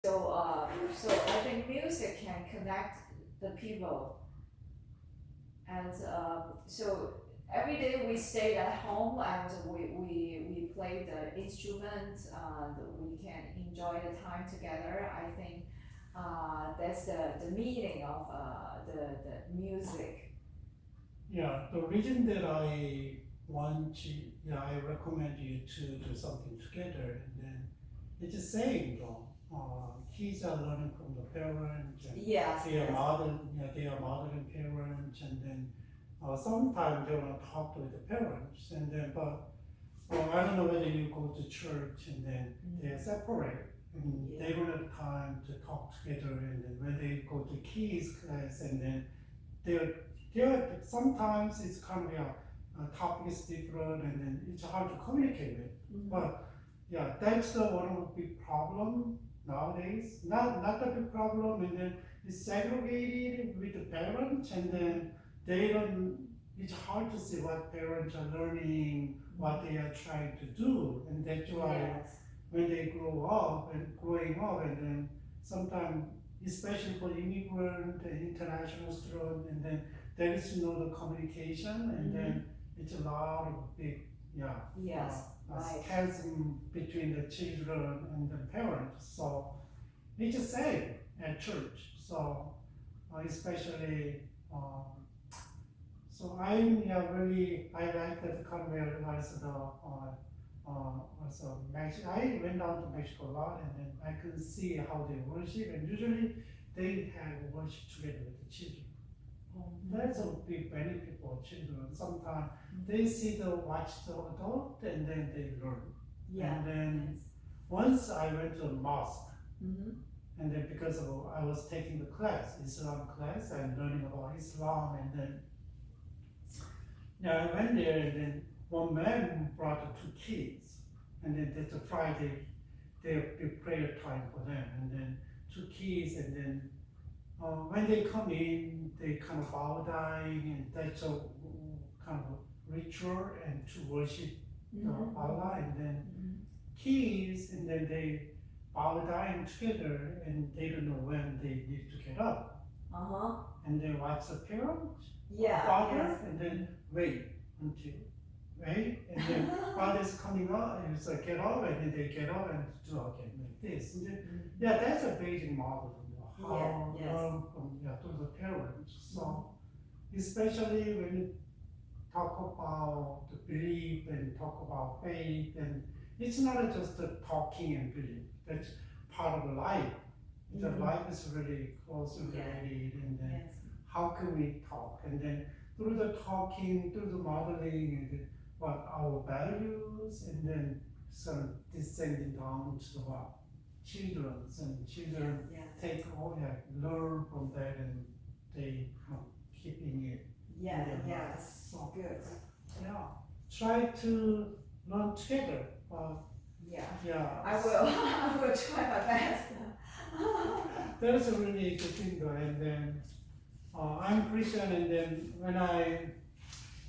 So I think music can connect the people, and so every day we stay at home and we play the instrument, and we can enjoy the time together. I think that's the meaning of the music. Yeah, the reason that I recommend you to do something together, and then it's the same though. Kids are learning from the parents, and Yes, they are yes. they are modeling parents, and then sometimes they want to talk with the parents, and then but I don't know whether you go to church and then they are separate, and they don't have time to talk together, and then when they go to kids class, and then they're sometimes it's kind of topic is different, and then it's hard to communicate with. But yeah, that's the one of the big problem nowadays. Not the big problem, and then it's segregated with the parents, and then they don't. It's hard to see what parents are learning, what they are trying to do, and that's why Yes. when they grow up and growing up, and then sometimes, especially for immigrant and international student, and then there is no communication, and then it's a lot of big, Yes. Right. chasm between the children and the parents. So it's the same at church. So especially, so really I like that convert also Mexico. I went down to Mexico a lot, and then I could see how they worship, and usually they have worship together with the children. That's a big benefit for children. Sometimes they watch the adult, and then they learn. Yeah. And then Yes. once I went to a mosque, Mm-hmm. and then because I was taking the class, Islam class, and learning about Islam, and then I went there, and then one man brought two kids, and then that's a Friday, their prayer time for them, and then two kids, and then when they come in, they kind of bow down, and that's a kind of ritual and to worship Allah, and then kids, and then they bow down together, and they don't know when they need to get up, and they watch the parents, Yeah. father, Yes. and then wait, and then father's coming up, and it's like get up, and then they get up and do again like this. And then, that's a basic model of how Yeah, yes. learn from to the parents. So especially when you talk about the belief and talk about faith, and it's not just the talking and belief. That's part of life. The life is really closely related, and then Yes. how can we talk, and then through the talking, through the modeling, and then what our values, and then sort of descending down to the children Yeah. take learn from that, and they keeping it. Yeah. Yeah. Yes. So Good. try to learn together. Yeah. I will. I will try my best. That is a really good thing though, and then I'm Christian, and then when I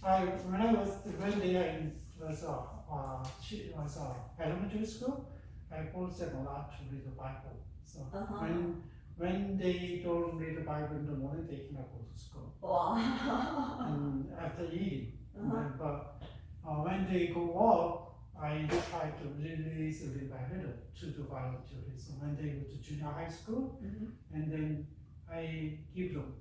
when they are in was elementary school, I forced them a lot to read the Bible. So when they don't read the Bible in the morning, they cannot go to school. Wow. And after eating, but when they go up, I try to release a little by little to do volunteering. So when they go to junior high school, and then I give them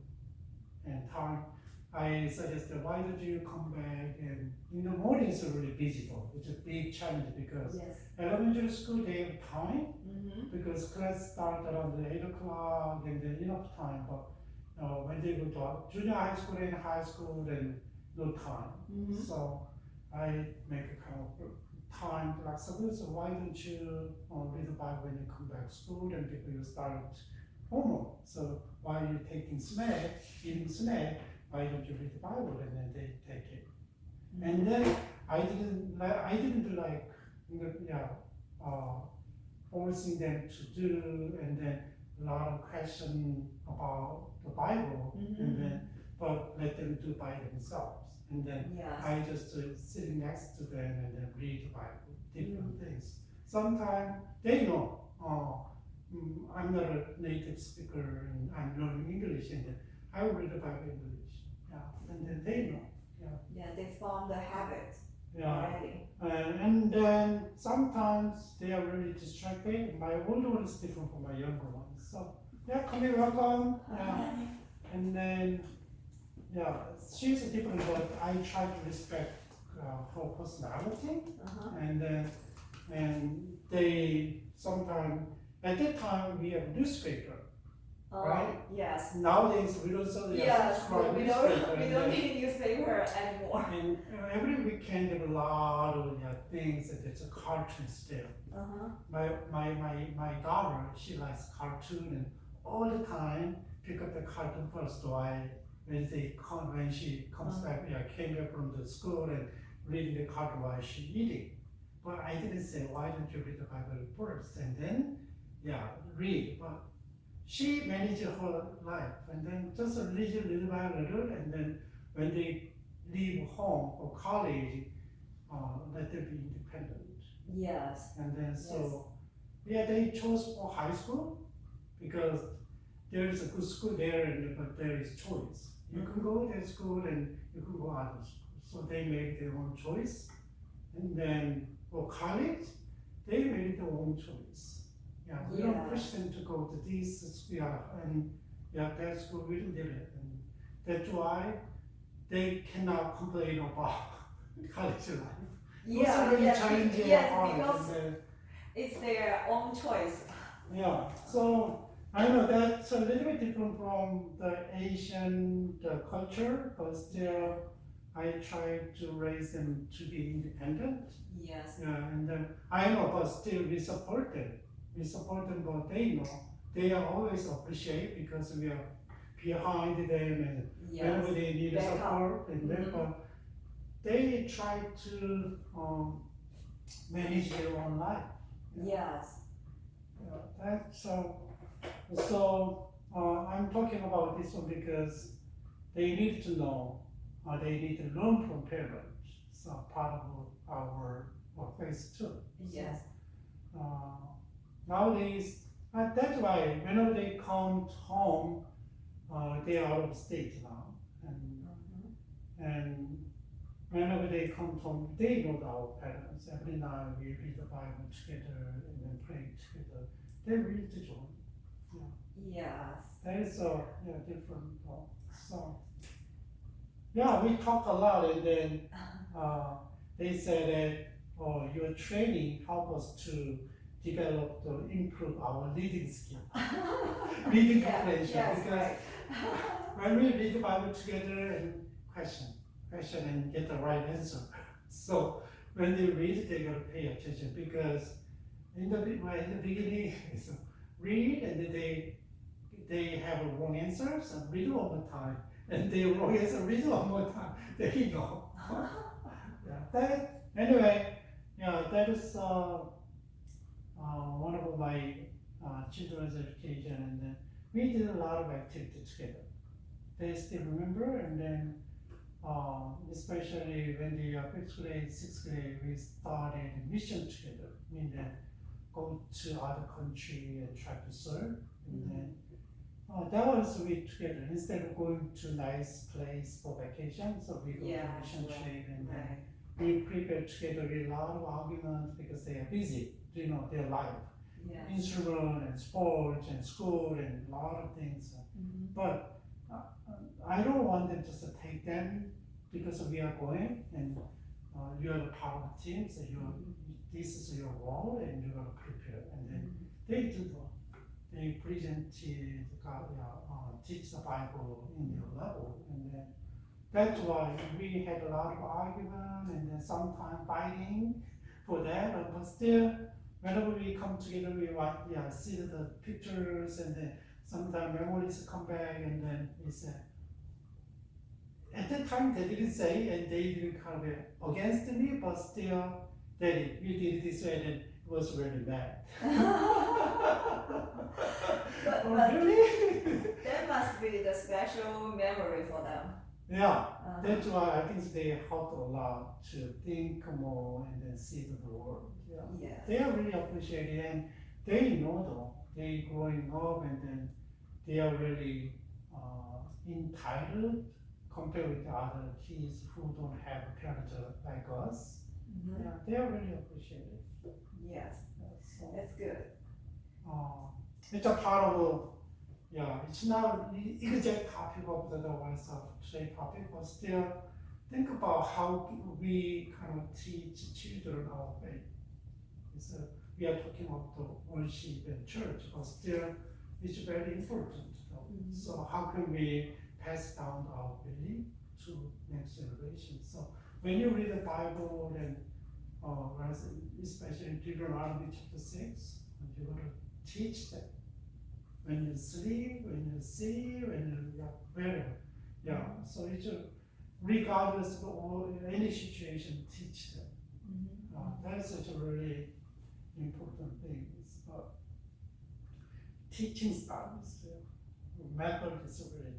and time. I suggested, why don't you come back? And in the morning it's really busy though. It's a big challenge because Yes. elementary school they have time because class start around 8 o'clock, and then enough time. But when they go to junior high school and high school, then no time. So I make a kind of time flexible. So why don't you read the Bible when you come back to school, and before you start homework? So while you're eating snack, why don't you read the Bible? And then they take it. And then I didn't like forcing them to do, and then a lot of questions about the Bible, and then but let them do by themselves. And then I just sitting next to them and then read the Bible, different things. Sometimes they know I'm not a native speaker and I'm learning English, and then I will read the Bible in English. Yeah, and then they know. Yeah, they form the habit Yeah. already. And then sometimes they are really distracted. My older one is different from my younger one. So, yeah, come here, welcome. Yeah. And then, yeah, she's different, but I try to respect her personality. And they sometimes, at that time, we have newspaper. Right? Yes. Nowadays, we don't sell the Yes, subscribe we newspaper. don't need newspaper anymore. And every weekend there are a lot of things that there's a cartoons there. My daughter, she likes cartoon and all the time pick up the cartoon first while when she comes back, came back from the school and reading the cartoon while she eating. But I didn't say, why don't you read the Bible first and then read. But she managed her life and then just little by little, and then when they leave home or college, let them be independent. Yes. And then they chose for high school because there is a good school there, but there is choice. You can go to school and you can go other school. So they made their own choice. And then for college, they made their own choice. We don't push them to go to this school, and that school we did it. And that's why they cannot complain about college life. Yes, because it's their own choice. Yeah, so I know that's a little bit different from the Asian culture, but still I try to raise them to be independent. Yes. Yeah, and then I know, but still we support them. We support them, but they know they are always appreciate because we are behind them and whenever they need support, and they try to manage their own life. Yes. That's I'm talking about this one because they need to know, they need to learn from parents. So part of our workplace too. Yes. Nowadays, that's why whenever they come home, they are out of state now, and whenever they come home, they know our parents. Every night we read the Bible together and then pray together. They read to join. Yes. That is different. We talk a lot, and then they said that your training help us to develop to improve our reading skill, reading comprehension. Because when we read the Bible together and question and get the right answer. So when they read, they gotta pay attention because in the beginning, it's read and then they have a wrong answer, so read one more time, and they wrong answer, read one more time. They know. That is one of my children's education, and then we did a lot of activity together. They still remember, and then especially when they are 5th grade, 6th grade, we started mission together. And then go to other country and try to serve, and then that was we together instead of going to nice place for vacation. So we go to mission trip, and then we prepare together with a lot of arguments because they are busy, their life, instrument and sports and school and a lot of things. But I don't want them just to take them because we are going and you are the part of the team, so this is your role and you're gonna prepare, and then they do that. They present, teach the Bible in their level, and then that's why we had a lot of argument and then sometimes fighting for that, but still, whenever we come together, we want see the pictures, and then sometimes memories come back, and then we say, at that time they didn't say, and they didn't kind of against me, but still, Daddy, you did this way, and it was really bad. but really? That must be the special memory for them. Yeah, that's why I think they helped a lot to think more and then see the world. They are really appreciated, and they know though, they growing up and then they are really entitled compared with the other kids who don't have a parent like us. Yeah, they are really appreciated. Yes, So, that's good. it's a part of, yeah, it's not exact topic of the was today topic, but still think about how we kind of teach children our faith. We are talking about the worship and church, but still it's very important. So how can we pass down our belief to next generation? So when you read the Bible and especially in Deuteronomy chapter 6, you got to teach them. When you sleep, when you see, when you wherever. Yeah. So it's regardless of any situation, teach them. That's such a really important thing. Teaching styles, method is really,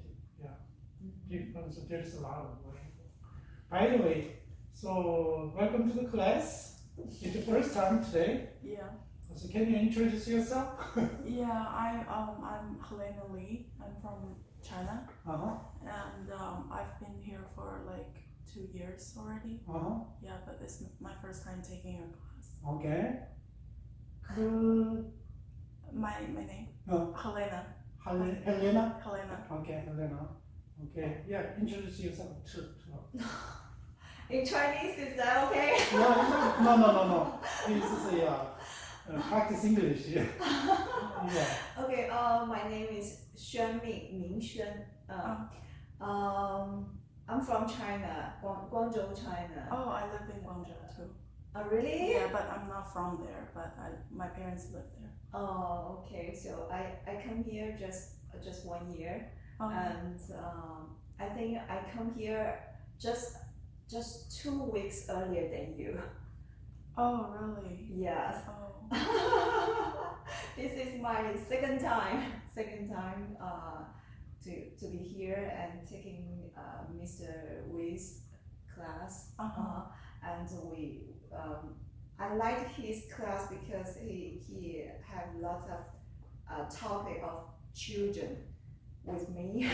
different. So there's a lot of work. By the way, so welcome to the class. It's the first time today. Yeah. So can you introduce yourself? Yeah, I'm Helena Lee. I'm from China, and I've been here for like 2 years already. Yeah, but it's my first time taking your class. Okay. My name? Helena. Helena? Helena. Okay, Helena. Okay, yeah, introduce yourself too. In Chinese, is that okay? No. This is practice English. Yeah. Okay, my name is Ming Xuan. I'm from China, Guangzhou, China. Oh, I live in Guangzhou too. Oh, really? Yeah, but I'm not from there, but my parents live there. Oh, okay. So I come here just 1 year, and I think I come here just 2 weeks earlier than you. Oh, really? Yes. Oh. This is my second time to be here and taking Mr. Wei's class. And I like his class because he had lots of topic of children with me.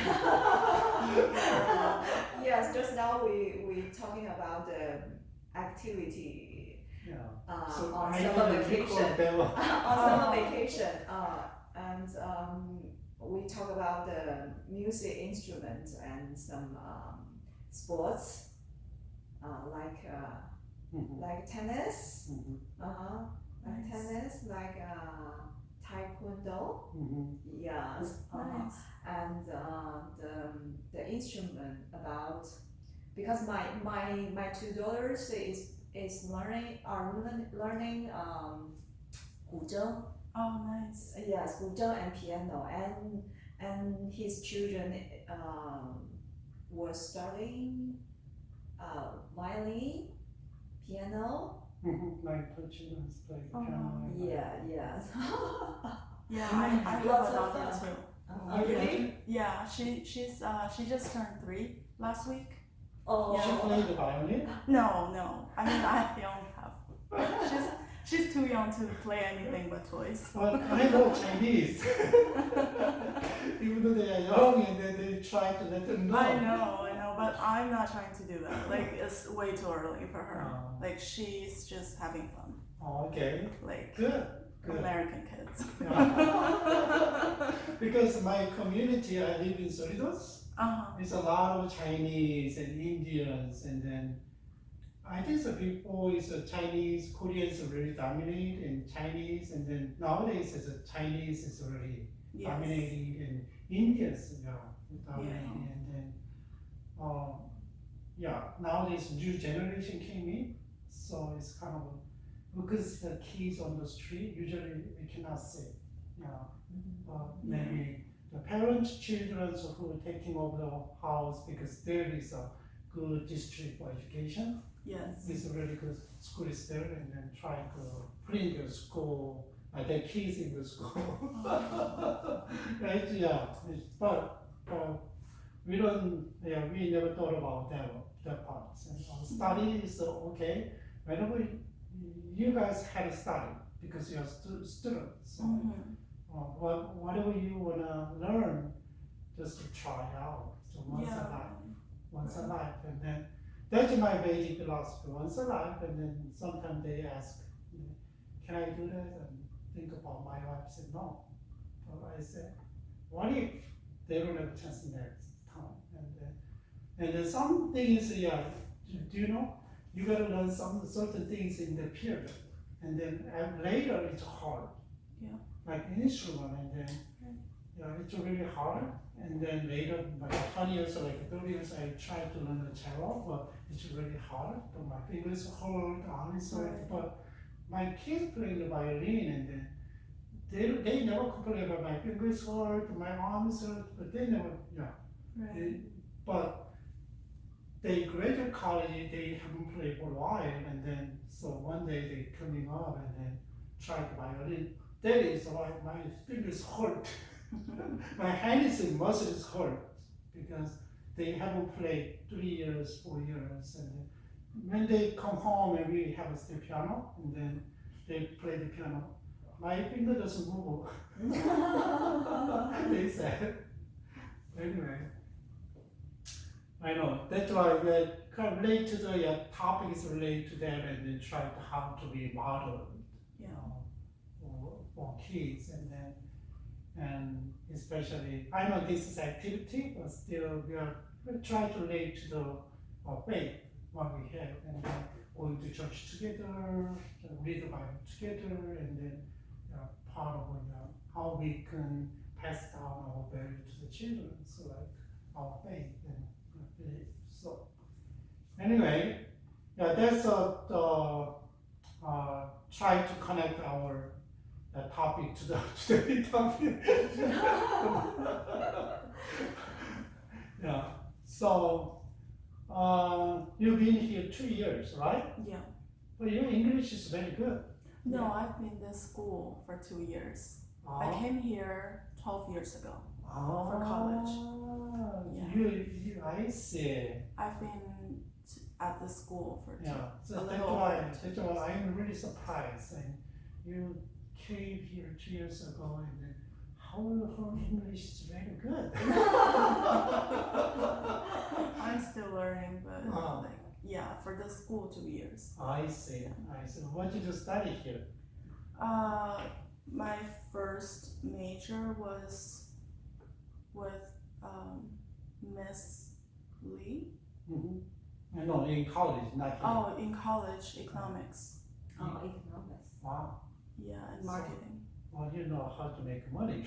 Yes, just now we talking about the activity on summer vacation. On summer vacation, and we talk about the music instruments and some sports like tennis, like tennis, like taekwondo. Yes, Nice. and the instrument about, because my two daughters is learning 古筝. Oh, nice. Yes, 古筝 and piano, and his children were studying violin, piano. Like the children's play piano. Yes. Yeah, I have a Lots of daughter fun. too. Really? Yeah, she just turned 3 last week. Oh. She played the violin. No. I mean, I only have. She's too young to play anything but toys. Well, I know Chinese. Even though they are young and then they try to let them know. I know, but I'm not trying to do that. Like, it's way too early for her. Like, she's just having fun. Oh, okay. Like, Good. American kids. Because my community, I live in Cerritos. There's a lot of Chinese and Indians, and then I think the people is Chinese, Koreans really dominate in Chinese, and then nowadays Chinese is really dominating, and Indians dominating, and then nowadays new generation came in, so it's kind of because the kids on the street usually we cannot say, maybe the parents, children who are taking over the house because there is a good district for education. Yes. It's a really good school is there, and then try to put in the school, their kids in the school. Right? Yeah. But we don't. Yeah, we never thought about that part. And study is okay. Whenever you guys had a study, because you're a student. So whatever you wanna learn, just to try out. So once a life, and then that's my basic philosophy. Once a life, and then sometimes they ask, can I do that? And think about my wife said no. So I said, what if they don't have a chance next time? And then some things, do you know, you gotta learn some certain things in the period, and then later it's hard. Yeah. Like instrument, and then it's really hard. And then later, like 20 years or like 30 years, I tried to learn the cello, but it's really hard. But my fingers hurt, arm is hurt. But my kids playing the violin, and then they never complain about my fingers hurt, my arms hurt, but they never, but they graduate college, they haven't played for a while, and then so one day they coming up and then try the violin. That is why my fingers hurt. My hands and muscles hurt because they haven't played 3 years, 4 years, and then when they come home and we have the piano, and then they play the piano, my finger doesn't move. They said. Anyway, I know that's why we kind of relate to the topics relate to that, and then try to how to be model, for kids, and especially I know this is activity, but still we try to relate to the faith what we have, and then going to church together, read the Bible together, and then part of how we can pass down our value to the children, so like our faith and belief. So anyway, that's try to connect our topic to the topic. So you've been here 2 years, right? Yeah. But your English is very good. No, I've been in school for 2 years. I came here 12 years ago for college. I see. I've been at the school for so that's why I'm really surprised. And you came here 2 years ago, and then how her English is very good. I'm still learning, but for the school 2 years. I see. What did you study here? My first major was with Miss Lee. Mm-hmm. No, in college, not here. Oh, in college, economics. Oh, economics. Wow. Yeah, and marketing. Well, you know how to make money.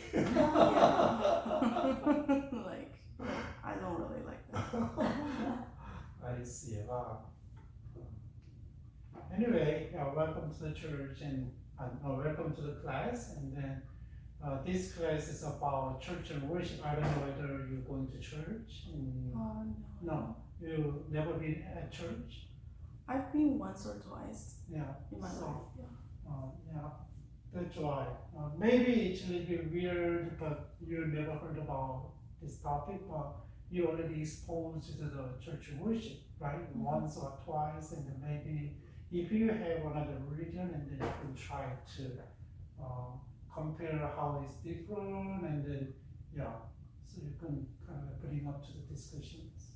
Like, I don't really like that. I see. Wow. Anyway, welcome to the church, and welcome to the class. And then this class is about church and worship. I don't know whether you're going to church. No, you never been at church. I've been once or twice. In my life. That's why. Maybe it's a little bit weird, but you never heard about this topic, but you already exposed to the church worship, right? Mm-hmm. Once or twice, and then maybe if you have another religion, and then you can try to compare how it's different, and then so you can kind of bring up to the discussions.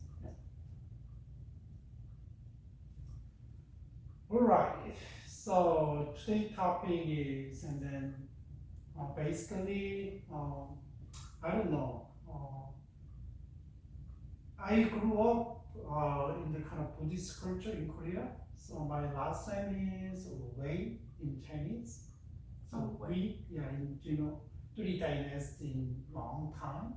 All right. So today's topic is, and then basically, I don't know. I grew up in the kind of Buddhist culture in Korea. So my last name is Wei in Chinese. So Wei, in 3 dynasty in long time.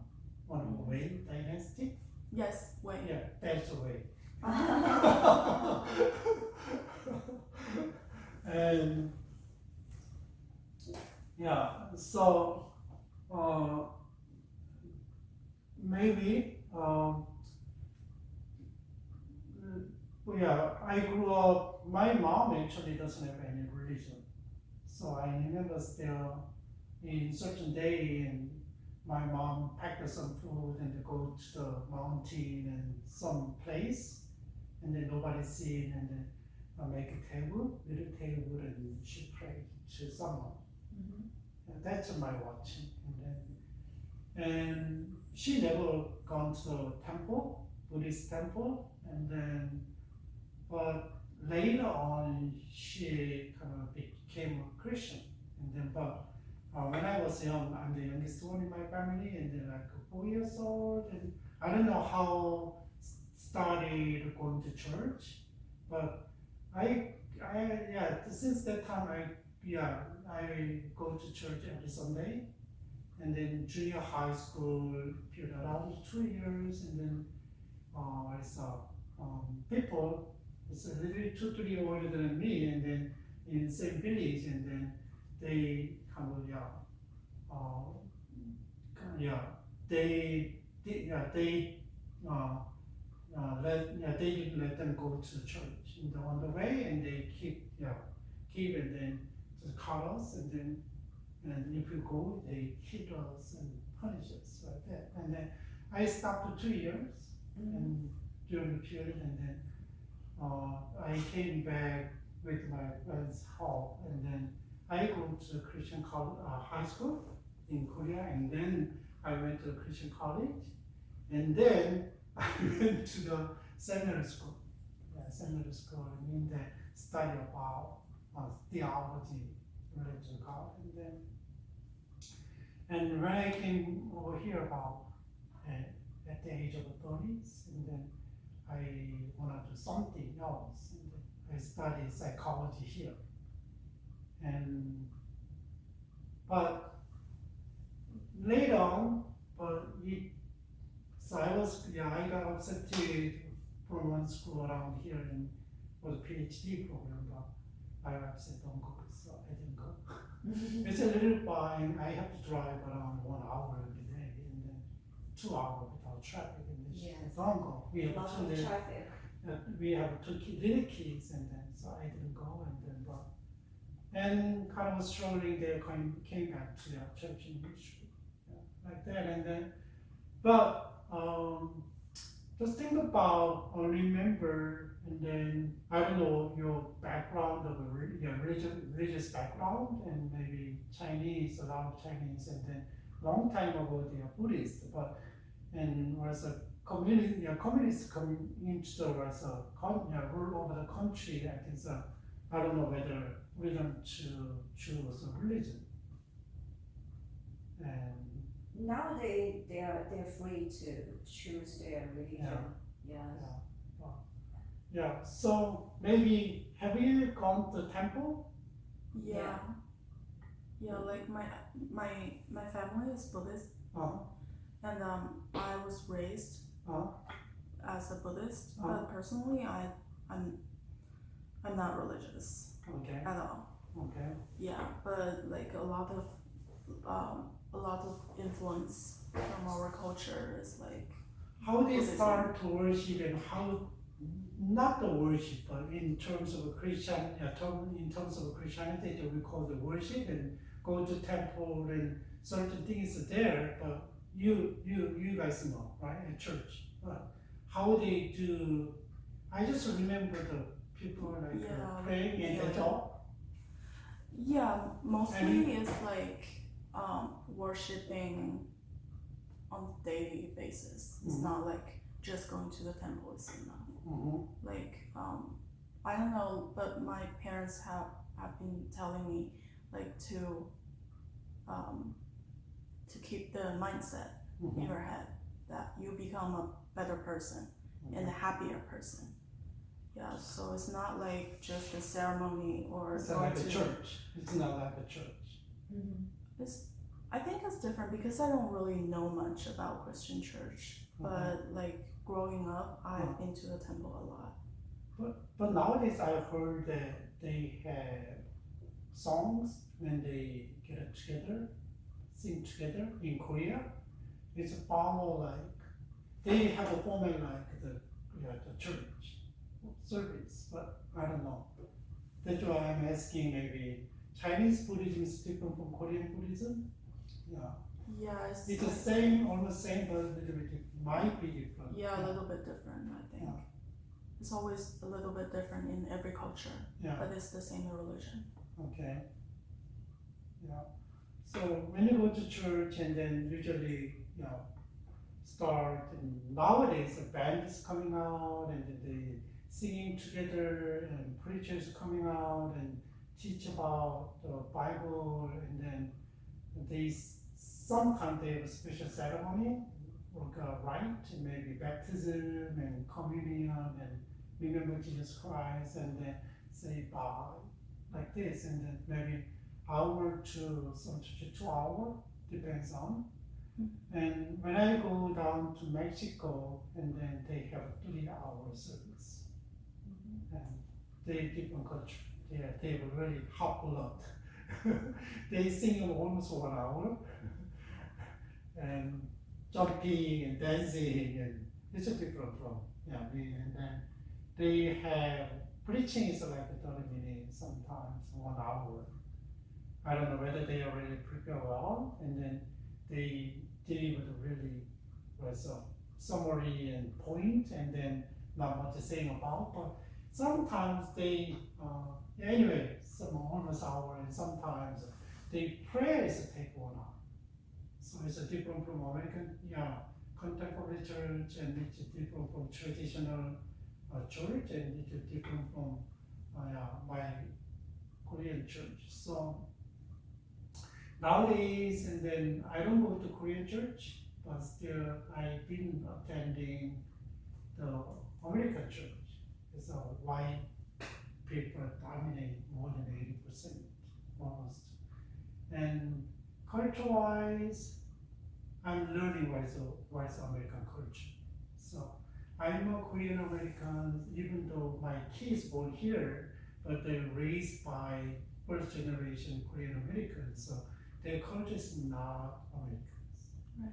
One Wei dynasty. Yes, Wei. Yeah, that's Wei. And so maybe I grew up. My mom actually doesn't have any religion, so I remember still in certain day, and my mom packed some food and go to the mountain and some place, and then nobody seen, and then make a little table, and she prayed. to someone. Mm-hmm. That's my watching. And she never gone to the temple, Buddhist temple, and then, but later on she kind of became a Christian. And then, but when I was young, I'm the youngest one in my family, and then like 4 years old, and I don't know how started going to church, but since that time I go to church every Sunday, and then junior high school period around 2 years, and then I saw people, it's a little 2-3 years older than me, and then in the same village, and then they kind of they didn't let them go to church on the way, and they keep and then just caught us, and then if we go, they hit us and punish us like that. And then I stopped for 2 years, and during the period, and then I came back with my friend's help, and then I go to Christian high school in Korea, and then I went to Christian college, and then I went to the seminary school. Seminary school, I mean the study about theology related to God, and when I came over here about at the age of 30s, and then I wanted to do something else, and then I studied psychology here. But later on, I got accepted from one school around here for the PhD program, but I said don't go, so I didn't go. It's a little far, and I have to drive around 1 hour every day, and then 2 hours without traffic, and then don't go. We have Lots of traffic. We have little kids, and then so I didn't go, and kind of struggling there, came back to their church in ministry, like that, and then, but just think about or remember, and then I don't know your background of religious background, and maybe Chinese, a lot of Chinese, and then long time ago they are Buddhist, and was a communist communist was rule over the country. I think so. I don't know whether freedom to choose a religion. And now they're free to choose their religion. Yeah. So maybe have you gone to the temple? Yeah. Like my family is Buddhist, and I was raised as a Buddhist, but personally I'm not religious at all. Okay. Yeah, but like a lot of influence from our culture is like. How they start to worship, and how not the worship, but in terms of in terms of Christianity, that we call the worship, and go to temple, and certain things there. But you guys know, right? At church, but how they do. I just remember the people praying and that's all. Yeah, mostly it's like worshiping on a daily basis. It's not like just going to the temple is enough. Like I don't know, but my parents have been telling me like to keep the mindset in your head that you become a better person and a happier person. Yeah, so it's not like just a ceremony or it's not like a church. It's not like a church. I think it's different because I don't really know much about Christian church, but like growing up, I've been to the temple a lot. But nowadays I heard that they have songs when they get together, sing together in Korea. It's far more like they have a format like the church service, but I don't know. That's why I'm asking, maybe Chinese Buddhism is different from Korean Buddhism? Yeah, it's the same, almost same, but a little bit might be different. Yeah, a little bit different, I think. It's always a little bit different in every culture, but it's the same religion. Okay. Yeah. So when you go to church and then usually, start, and nowadays the band is coming out and they singing together and preachers coming out and teach about the Bible, and then sometimes they have a special ceremony, like a rite, maybe baptism and communion and remember Jesus Christ, and then say bye like this, and then maybe hour to some church 2 hour, depends on. And when I go down to Mexico, and then they have a 3 hour service, and they different culture. They have a really hot blood. They sing almost 1 hour, and jumping and dancing, and it's different from me. And then they have preaching is like 30 minutes, sometimes 1 hour. I don't know whether they are really prepared well, and then they deliver really was a summary and point, and then not much to say about, but sometimes they anyway, some almost hour, and sometimes the prayers take 1 hour. So it's a different from American contemporary church, and it's different from traditional church, and it's different from my Korean church. So nowadays, and then I don't go to Korean church, but still I've been attending the American church. It's a white people dominate more than 80% almost. And culture-wise, I'm learning what is American culture. So I'm a Korean American, even though my kids born here, but they're raised by first generation Korean Americans. So their culture is not Americans. Right.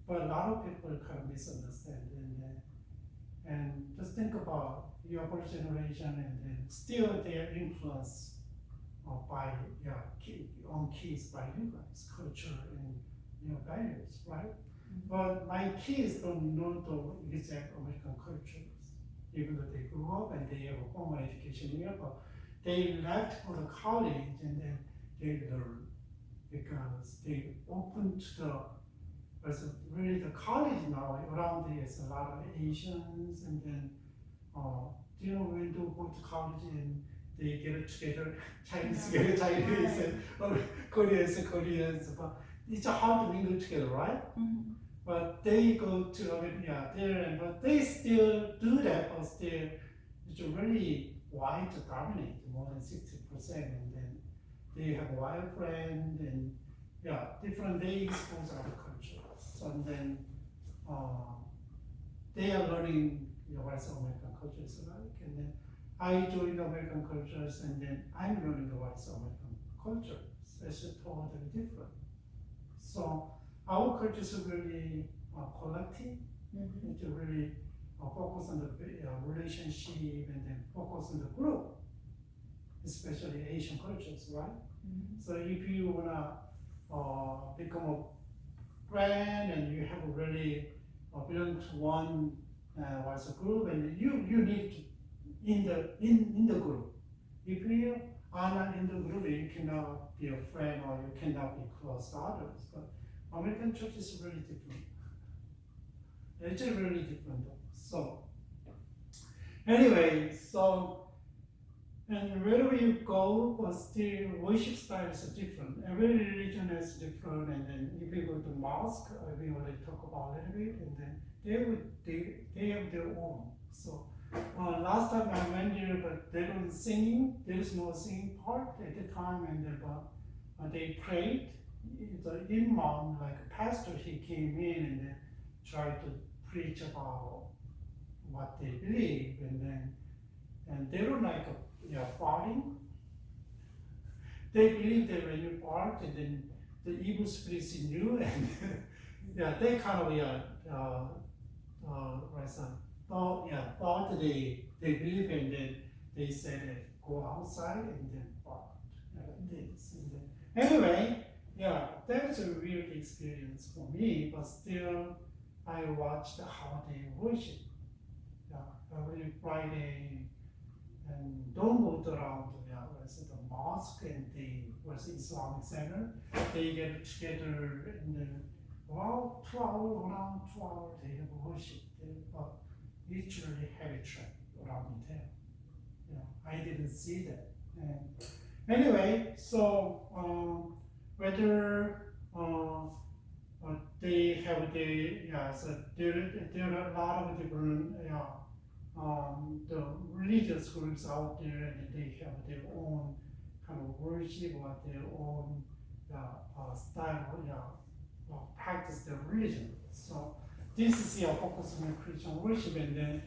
But a lot of people kind of misunderstand, and just think about your first generation, and then still they are influenced by own kids, by you guys, culture and values, right? Mm-hmm. But my kids don't know the exact American cultures, even though they grew up and they have a formal education here, but they left for the college, and then they learn, because they open to really the college now around there is a lot of Asians, and then when they go to college and they get together, Chinese get Chinese, and Koreans, but it's hard to mingle together, right? Mm-hmm. But they go to there, but they still do that, but still it's really white dominate more than 60%, and then they have wild friend, and different they expose other cultures, and then they are learning what American culture is like, and then I join the American cultures, and then I'm learning what American culture. It's totally different. So our culture is really collective. Mm-hmm. It's really focus on the relationship, and then focus on the group, especially Asian cultures, right? Mm-hmm. So if you wanna become a friend, and you have really belong to one as a group, and you need to in the group. If you are not in the group, you cannot be a friend, or you cannot be close to others. But American church is really different. It's really different. So anyway, and wherever you go, but still worship styles are different. Every religion is different, and then if you go to mosque, we already talk about a little bit, and then they have their own. So last time I went there, but they don't sing. There is no singing part at the time, and they prayed. The imam, like a pastor, he came in and then tried to preach about what they believe, and they don't like farting. They believe that when you fart, and then the evil spirits in you, and they kind of thought they believe, and then they said go outside and then fart like this. And then, anyway, that's a weird experience for me, but still I watched how they worship. Every Friday and don't go around the mosque and the Islamic center. They get together in about 2 hour, they have worship. But literally heavy traffic around in town. I didn't see that. And anyway, so whether they have so there are a lot of different the religious groups out there, and they have their own kind of worship or their own style, practice their religion. So this is focus on Christian worship, and then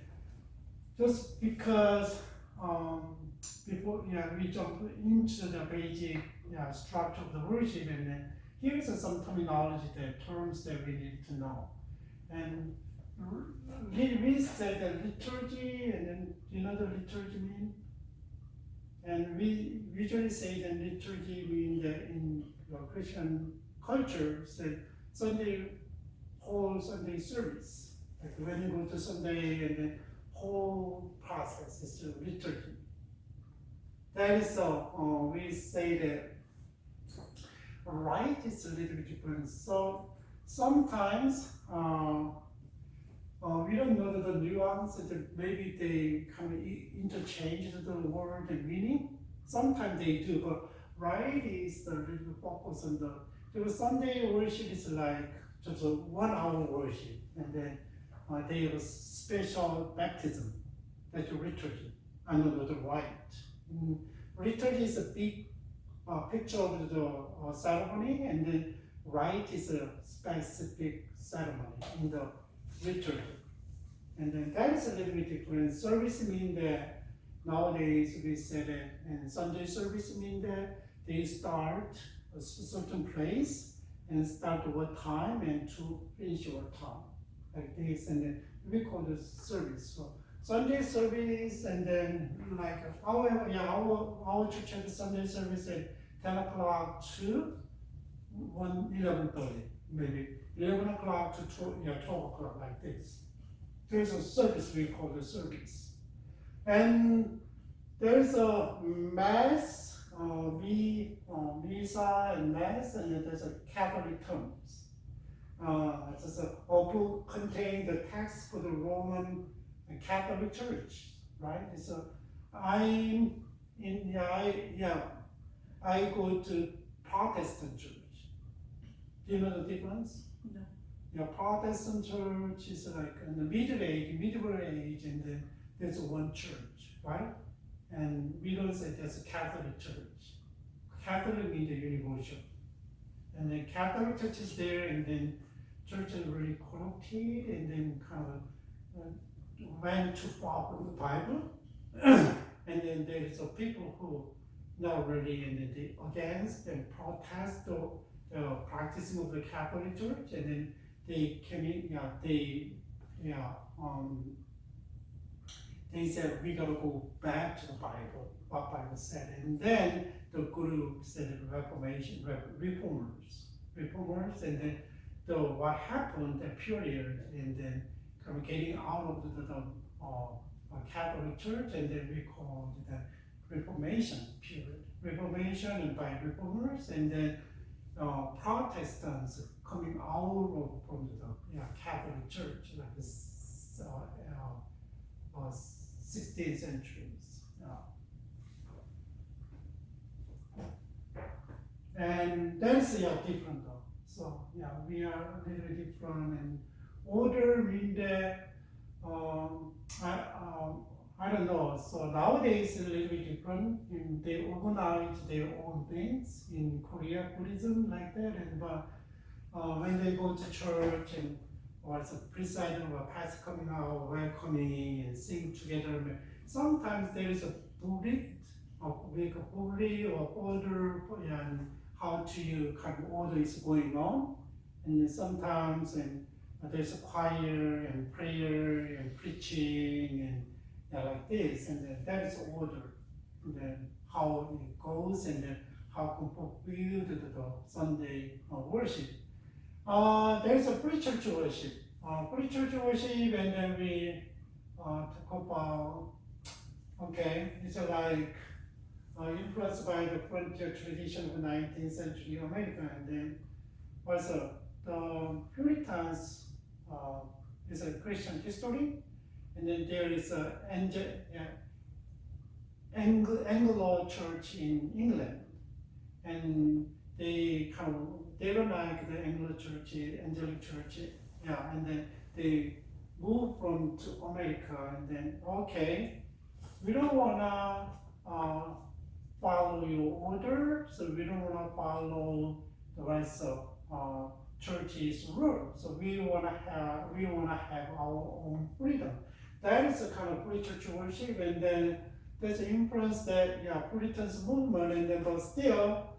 just because before we jump into the basic structure of the worship, and then here's some terminology, the terms that we need to know. And we say the liturgy, and then you know the liturgy mean? And we usually say that liturgy means that in Christian culture, say whole Sunday service. Like when you go to Sunday, and the whole process is the liturgy. That is we say that rite is a little bit different. So sometimes we don't know the nuance, that maybe they kind of interchange the word and meaning. Sometimes they do, but rite is a little focus on the Sunday worship is like just a 1 hour worship, and then they have a special baptism, that's liturgy, and the rite. Liturgy is a big picture of the ceremony, and then rite is a specific ceremony in the liturgy. And then that is a little bit different. Service means that nowadays we say that, and Sunday service means that they start a certain place and start what time and to finish what time, like this, and then we call this service. So Sunday service, and then like our church has Sunday service at 10 o'clock to 11:30, maybe 11 o'clock to 12 o'clock, like this. There's a service we call the service, and there's a mass. Misa and mass, and then there's a Catholic terms. It's a book contain the text for the Roman Catholic Church, right? So I go to Protestant church. Do you know the difference? No. Protestant church is like in the medieval age, and then there's one church, right? And we don't say there's a Catholic church. Catholic means the universal. And then Catholic church is there, and then church is really corrupted, and then kind of went too far from the Bible. And then there's people who not really, and then they against and protest the practicing of the Catholic Church, and then they came in, they said we gotta go back to the Bible, what Bible said, and then the group said reformers, and then what happened that period, and then kind of getting out of the Catholic Church, and then we called the Reformation period. Reformation and by reformers, and then Protestants coming out from the Catholic Church, like this 16th centuries. And that's different though. So we are a little different, and order mean that I don't know. So nowadays it's a little bit different. They organize their own things in Korea, Buddhism like that. And but when they go to church, and or it's a president or a pastor coming out, welcoming and sing together. Sometimes there is a public, or order, and how to kind of order is going on. And sometimes there's a choir and prayer and preaching and like this, and then that is order. And then how it goes, and then how to fulfill the Sunday worship. There's a pre-church worship. Pre-church worship, and then we talk about Okay, it's like influenced by the frontier tradition of 19th century America, and then also the Puritans is a Christian history, and then there is a Anglo Church in England, and they don't like the Anglo Church, Angelic Church, and then they moved to America, and then okay, we don't wanna follow your order, so we don't wanna follow the rest of church's rule. So we wanna have our own freedom. That is a kind of free church worship, and then there's an influence that Puritans movement, and then but still,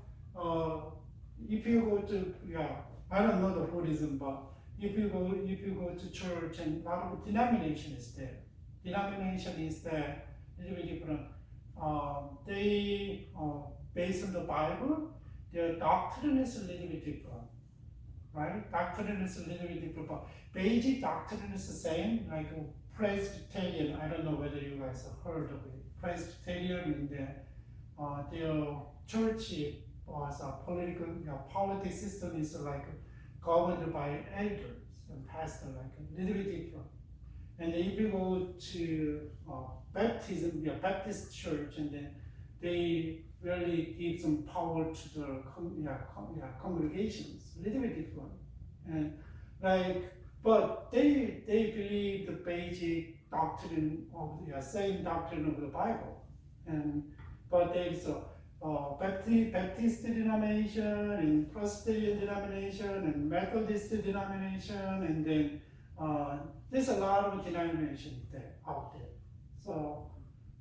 if you go to I don't know the Buddhism, but if you go to church, and a lot of denomination is there. Denomination is there a little bit different. They based on the Bible, their doctrine is a little bit different, right? Doctrine is a little bit different, but basic doctrine is the same. Like Presbyterian, I don't know whether you guys have heard of it. Presbyterian in their church was a polity system is like governed by elders and pastor, like a little bit different. And if you go to Baptist church, and then they really give some power to the congregations, a little bit different. And but they believe the basic doctrine of the same doctrine of the Bible, but there is a Baptist denomination, and Presbyterian denomination, and Methodist denomination, and then there's a lot of denominations out there. So,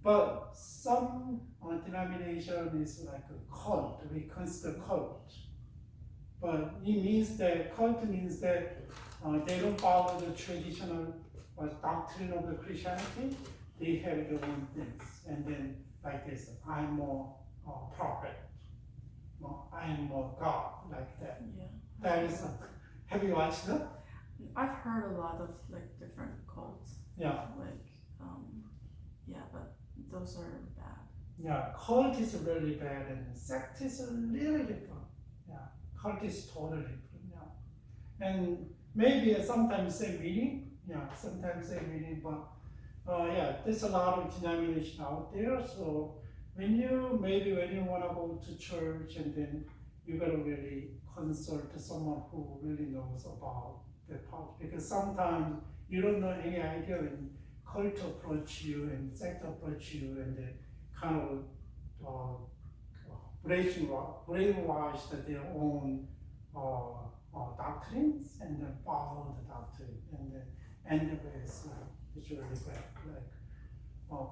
but some denomination is like a cult. We consider cult, but it means that cult means that they don't follow the traditional doctrine of the Christianity. They have their own things, and then like this, I'm more prophet, I'm more God, like that. Yeah. That is. Have you watched that? I've heard a lot of like different cults. Yeah. But those are bad. Yeah, cult is really bad, and sect is a little different. Yeah, cult is totally different. Yeah, and maybe sometimes same meaning. Yeah, sometimes same meaning, but there's a lot of denomination out there. So when you want to go to church, and then you gotta really consult someone who really knows about the part, because sometimes you don't know any idea when cult approach you and sect approach you, and then kind of brainwash their own doctrines, and then follow the doctrine, and then end up as it's really bad, like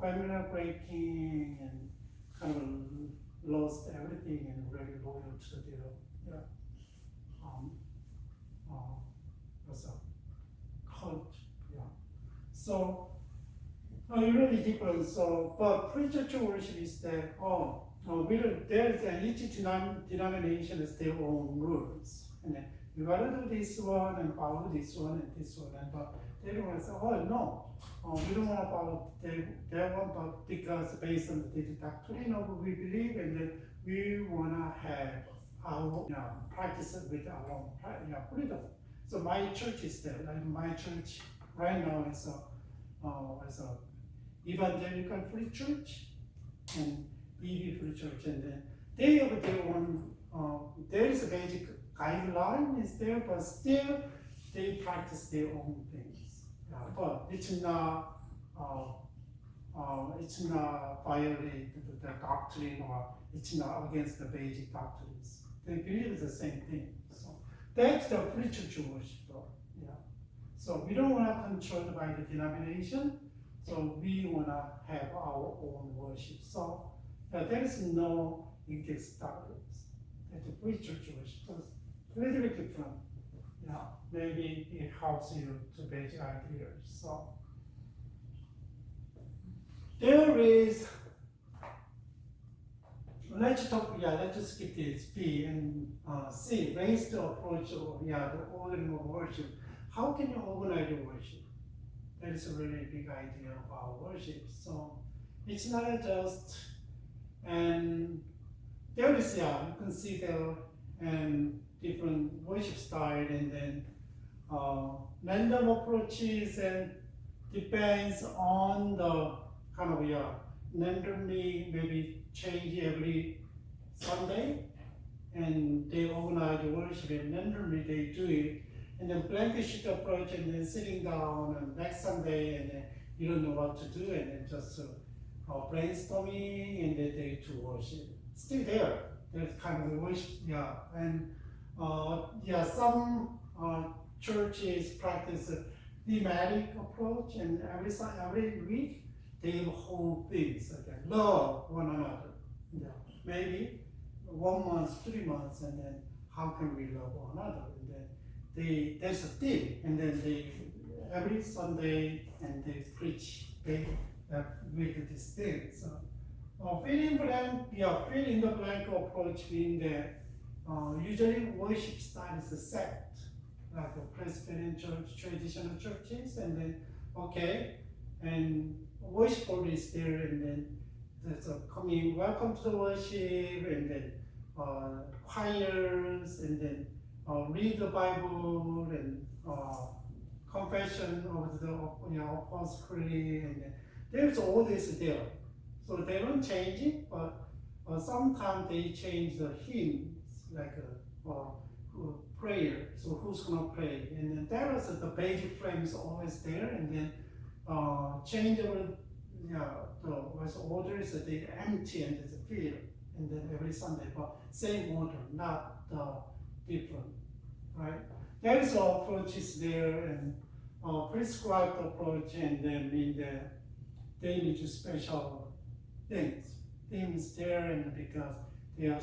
family breaking, and kind of lost everything, and really loyal to their what's up cult. So it really different. So, but pre-church worship is that there's each denomination has their own rules, and then you gotta do this one and follow this one and this one, but they don't want to say, we don't want to follow that one, but because based on the doctrine of what we believe, and then we want to have our practice with our own freedom. So my church is there. Like my church right now is a evangelical free church and EV free church, and then they have their own. There is a basic guideline is there, but still they practice their own things. But it's not violate the doctrine, or it's not against the basic doctrines. They believe the same thing. So that's the free church worship, though. So we don't want to control by the denomination. So we want to have our own worship. So there is no exact doctrines. That's the free church worship. So it's a little bit different. Maybe it helps you to basic ideas. So there is. Let's skip this B and C, ways to approach the ordering of worship. How can you organize your worship? That is a really big idea of our worship. So it's not just, and there is, yeah, you can see there and different worship style, and then random approaches, and depends on the kind of, yeah, randomly maybe change every Sunday, and they organize the worship and randomly they do it, and then blanket sheet approach, and then sitting down and next Sunday, and then you don't know what to do, and then just brainstorming, and then they do worship. Still there, there's kind of a worship, yeah, and yeah, some churches practice a thematic approach, and every week they hold things like love one another. Yeah, maybe 1 month, 3 months, and then how can we love one another? And then there's a theme, and then they every Sunday and they preach with this thing. So fill in the blank approach being that usually worship style is a sect, like a Presbyterian church, traditional churches, and then and worship order is there, and then there's a coming, welcome to the worship, and then choirs, and then read the Bible, and confession of the apostolate, and then there's all this there. So they don't change it, but sometimes they change the hymns, like prayer. So who's gonna pray? And then there is the basic frame is always there, and then changeable. The order is that they empty and there's a fill, and then every Sunday, but same order, not different, right? There is approaches there, and prescribed approach, and then in they need to special things. Things there, and because they are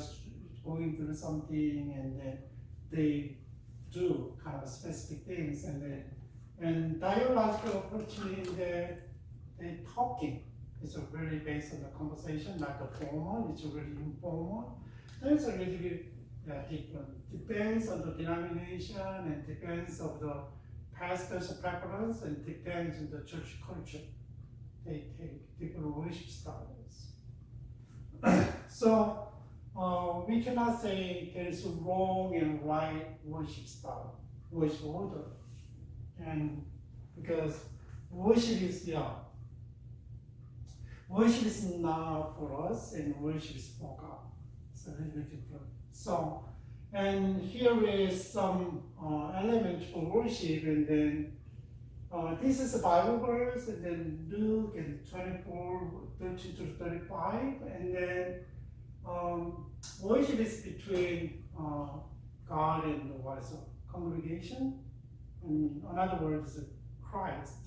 going through something, and then they do kind of specific things, and dialogical approach means they talking. It's really based on the conversation, not the formal. It's really informal. There's a little bit different. Depends on the denomination, and depends on the pastor's preference, and depends on the church culture. They take different worship styles. So we cannot say there is a wrong and right worship style, worship order, and because worship is worship is not for us, and worship is for God. It's a little bit different. So, and here is some element for worship, and then this is a Bible verse, and then Luke and 24:30-35, and then worship is between God and the congregation, and in other words, Christ.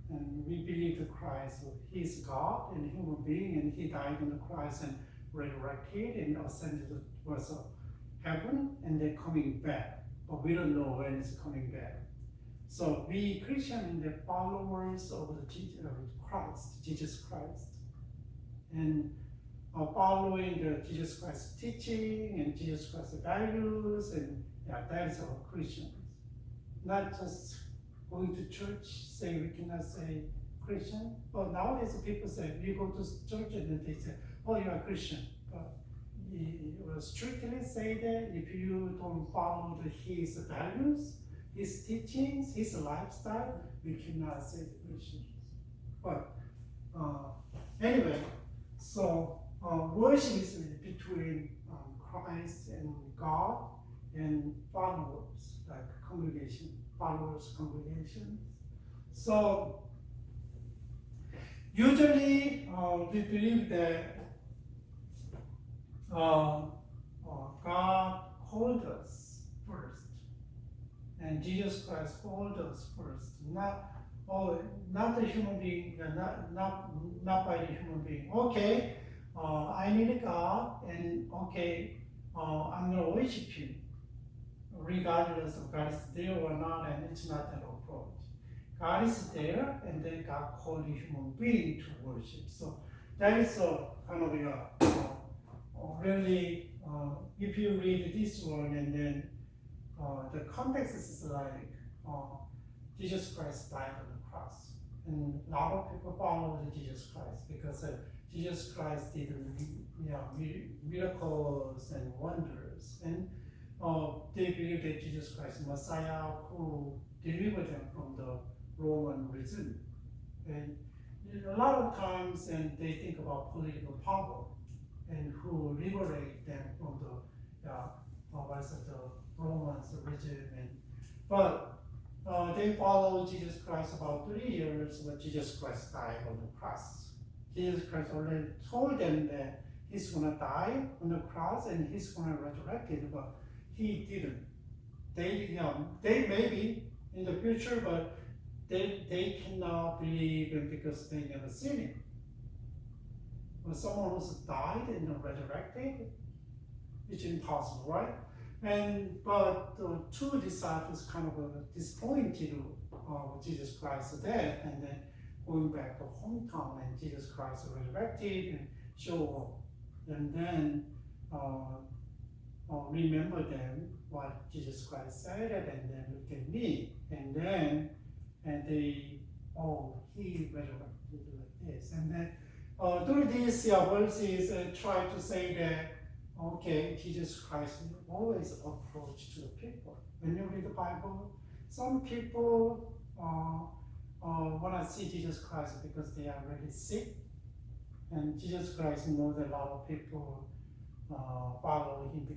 And we believe that Christ, He is God and human being, and He died on the cross and resurrected and ascended towards heaven, and then coming back. But we don't know when He's coming back. So we Christians, the followers of the Christ, Jesus Christ, and following the Jesus Christ teaching and Jesus Christ values, and that is our Christians. Not just going to church, say we cannot say Christian, but nowadays people say, we go to church and then they say, oh, you are Christian. But he will strictly say that if you don't follow his values, his teachings, his lifestyle, we cannot say Christians. But anyway, so worship is between Christ and God and followers, like congregation. Followers, congregations. So usually we believe that God holds us first, and Jesus Christ holds us first, not the human being, not by the human being. Okay, I need God, and okay, I'm gonna worship Him, regardless of God is there or not, and it's not that approach. God is there, and then God called a human being to worship. So that is a kind of really, if you read this one, and then the context is like Jesus Christ died on the cross, and a lot of people followed Jesus Christ because Jesus Christ did miracles and wonders, and they believe that Jesus Christ is Messiah who delivered them from the Roman regime. And a lot of times, and they think about political power and who liberate them from the Romans regime. But they followed Jesus Christ about 3 years, but Jesus Christ died on the cross. Jesus Christ already told them that he's going to die on the cross and he's going to resurrect it, but he didn't. They maybe in the future, but they cannot believe him because they never seen him. When someone who's died and resurrected, it's impossible, right? But the two disciples kind of disappointed with Jesus Christ's death, and then going back to hometown, and Jesus Christ resurrected and showed up, and then remember them what Jesus Christ said, and then look at me, and they he resurrected like this, and then through these verses try to say that okay, Jesus Christ always approach to the people. When you read the Bible, some people want to see Jesus Christ because they are really sick, and Jesus Christ knows a lot of people follow him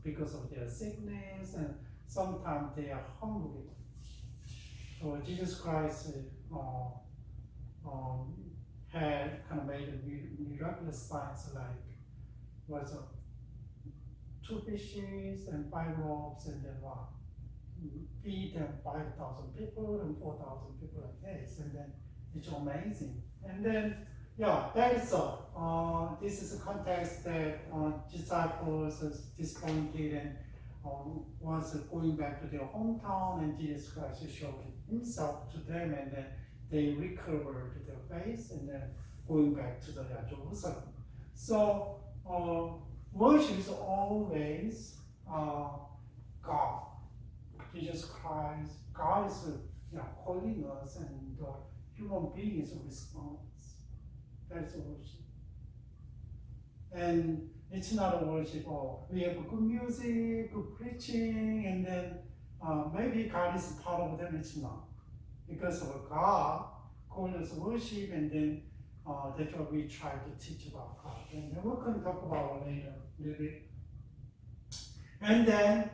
because of their sickness, and sometimes they are hungry. So Jesus Christ had kind of made a miraculous signs like was 2 fishes and 5 loaves, and then feed them 5,000 people and 4,000 people like this, and then it's amazing. And then that is this is a context that disciples is disappointed and was going back to their hometown, and Jesus Christ showed himself to them, and then they recovered their faith, and then going back to the Jerusalem. So worship is always God, Jesus Christ. God is calling us, and the human beings response. That's worship. And it's not a worship. We have good music, good preaching, and then maybe God is part of them. It's not, because of God calling us worship, and then that's what we try to teach about God. And then we're going to talk about it later a little bit. And then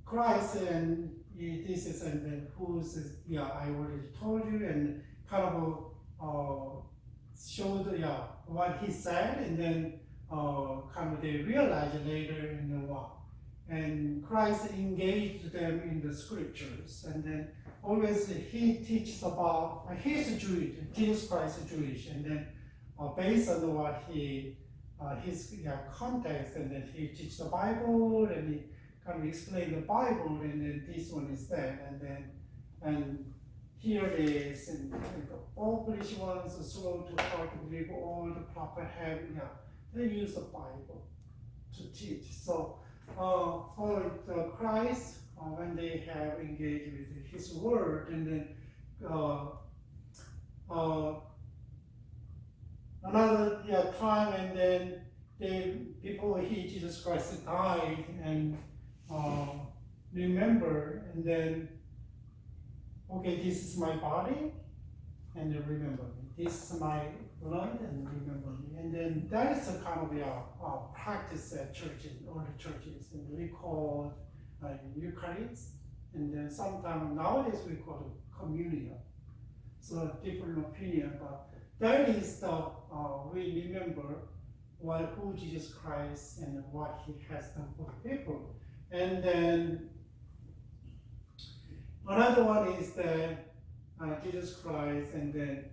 Christ, and this is, and then who's, I already told you, and kind of showed what he said, and then kind of they realized later, and Christ engaged them in the scriptures, and then always he teaches about he's Jewish, Jesus Christ is Jewish, and then based on what his context, and then he teaches the Bible, and he kind of explain the Bible, and then this one is that, and here it is, and all foolish ones are slow to heart to believe, all the prophet have, they use the Bible to teach. So for Christ, when they have engaged with his word, and then another time, and then before Jesus Christ died, and remember, and then okay, this is my body, and then remember me. This is my blood, and remember me. And then that is a kind of practice at churches, early churches, and we call Eucharist, and then sometimes nowadays we call it communion. So different opinion, but that is the we remember who Jesus Christ and what he has done for the people. And then another one is that Jesus Christ, and then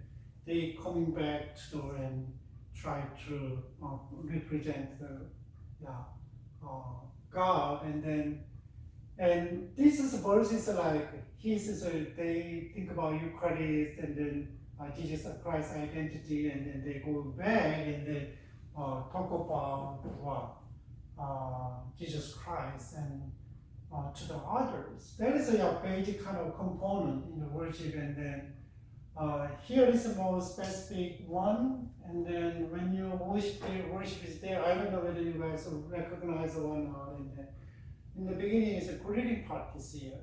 they coming back to and try to represent the God, and this is verses like he says they think about Eucharist, and then Jesus Christ's identity, and then they go back and then talk about Jesus Christ, to the others. That is a basic kind of component in the worship, and then here is a more specific one, and then when you worship is there, I don't know whether you guys will recognize the one in the beginning is a greeting part is here.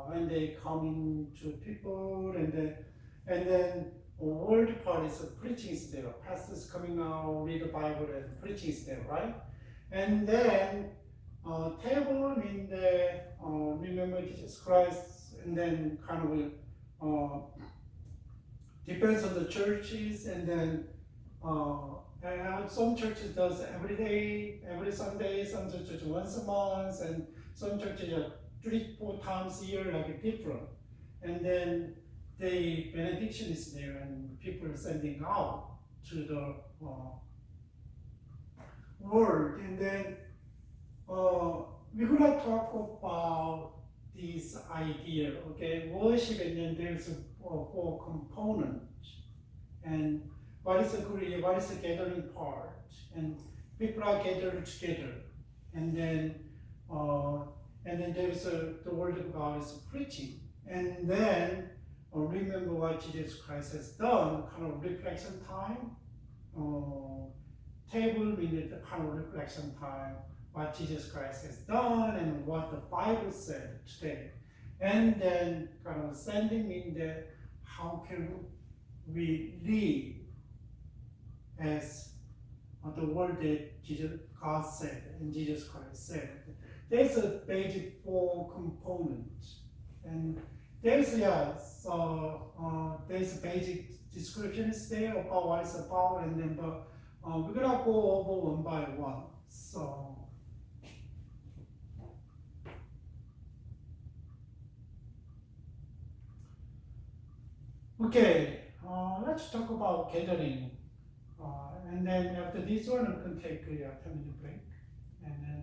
When they come into people, and then word part is preaching is there. Pastors coming out, read the Bible, and preaching is there, right? And then table in the remember Jesus Christ, and then kind of depends on the churches, and then some churches does every day, every Sunday, some churches once a month, and some churches are 3-4 times a year, like different. And then the benediction is there, and people are sending out to the word. And then we're gonna talk about this idea, okay? Worship, and then there's a 4 components. And what is the greeting? What is the gathering part? And people are gathered together. And then there's the word of God is preaching. And then remember what Jesus Christ has done, kind of reflection time. Table means the kind of reflection time, what Jesus Christ has done and what the Bible said today. And then kind of sending in the how can we live as the word that God said and Jesus Christ said. There's a basic 4 components, and there's there's a basic description there about what it's about, and then we're gonna go over one by one. So okay, let's talk about gathering, and then after this one we can take a 10-minute break, and then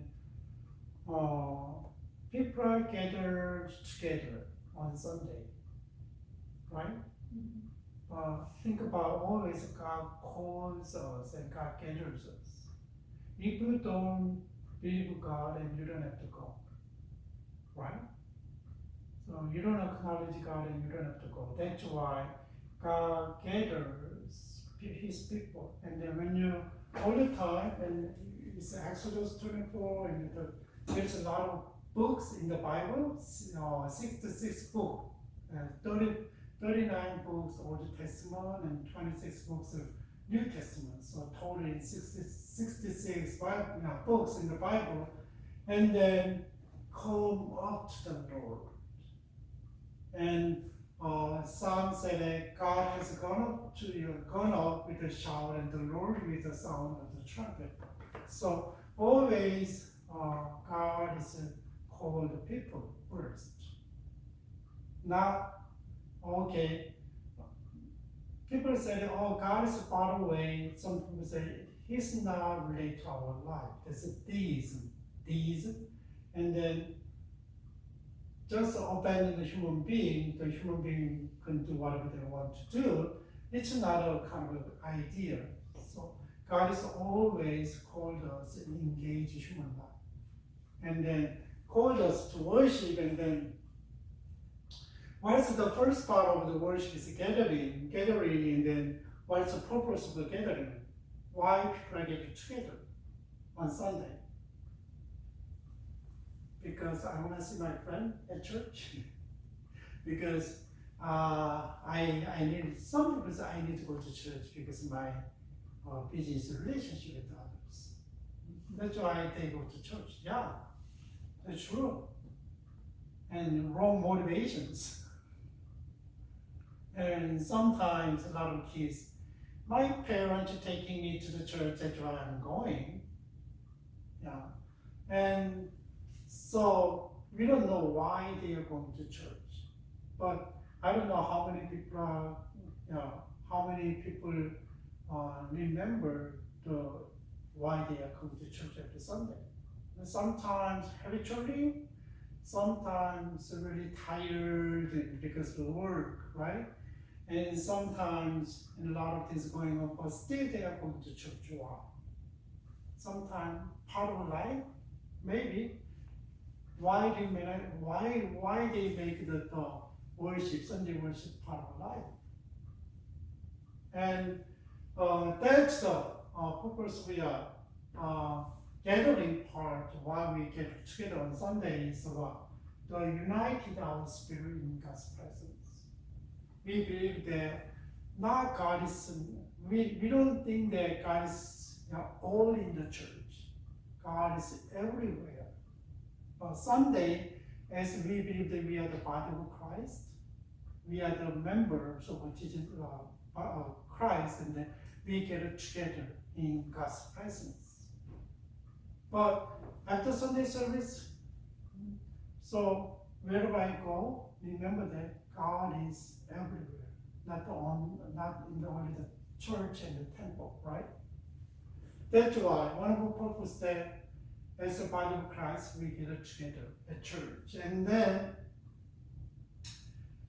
people are gathered together on Sunday, right? Think about always God calls us and God gathers us. If you don't believe God, and you don't have to go, right? So you don't acknowledge God, and you don't have to go. That's why God gathers His people. And then when you all the time, and it's Exodus 24, and there's a lot of books in the Bible, 66 books, 39 books Old Testament, and 26 books of New Testament. So totally 66 books in the Bible, and then come up to the Lord. And Psalm said that God has gone up with a shout, and the Lord with the sound of the trumpet. So always God is called the people first. Now, okay, people say, oh, God is far away. Some people say He's not related to our life. That's a deism. And then just abandon the human being can do whatever they want to do. It's not a kind of idea. So God is always called us and engage human life. And then called us to worship, and then what's the first part of the worship is gathering, and then what's the purpose of the gathering? Why people are getting together on Sunday? Because I want to see my friend at church. Because I need to go to church because my business relationship with others. That's why they go to church. Yeah, that's true. And wrong motivations. And sometimes a lot of kids, my parents are taking me to the church, that's why I'm going. Yeah. And so we don't know why they are going to church. But I don't know how many people remember why they are coming to church every Sunday. And sometimes habitually, sometimes really tired because of the work, right? And sometimes a lot of things going on, but still they are going to church. Why? Sometimes part of life, maybe why they make the worship, Sunday worship part of life. And that's the purpose we are gathering part why we get together on Sunday is about the united our spirit in God's presence. We believe that not God is, we don't think that God is all in the church. God is everywhere. Sunday, as we believe that we are the body of Christ, we are the members of Jesus Christ, and then we get together in God's presence. But after Sunday service, so wherever I go, remember that God is everywhere, not in only the church and the temple, right? That's why one of the purposes that as the body of Christ we get together at church, and then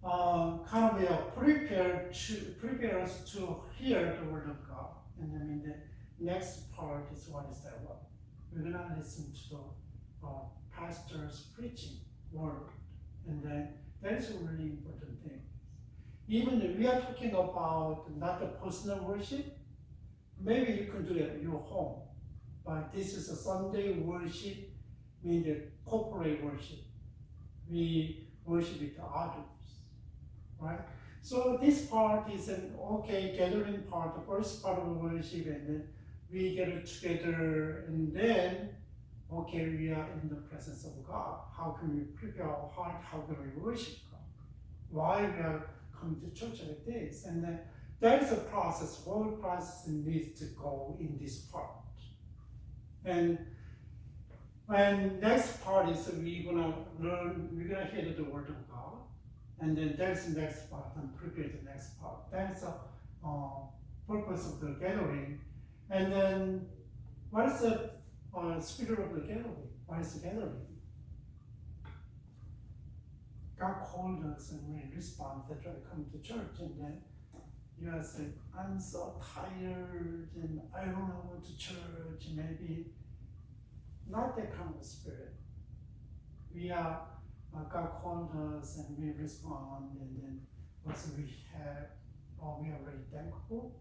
kind of prepare us to hear the word of God. And then the next part is what is that one? We're gonna listen to the pastor's preaching word, and then that is a really important thing. Even if we are talking about not the personal worship, maybe you can do it at your home, but this is a Sunday worship, meaning the corporate worship. We worship with others, right? So this part is an gathering part, the first part of the worship, and then we get together, and then we are in the presence of God. How can we prepare our heart? How can we worship God? Why we are coming to church like this? And then there is a process, whole process needs to go in this part. And next part is we're gonna hear the word of God. And then there's the next part, and prepare the next part. That's the purpose of the gathering. And then what is the spirit of the gathering? What is the gathering? God called us and we respond. That's why I come to church, and then you are saying, I'm so tired and I don't want to go to church. Maybe not that kind of spirit. We are God called us and we respond, and then also we are very thankful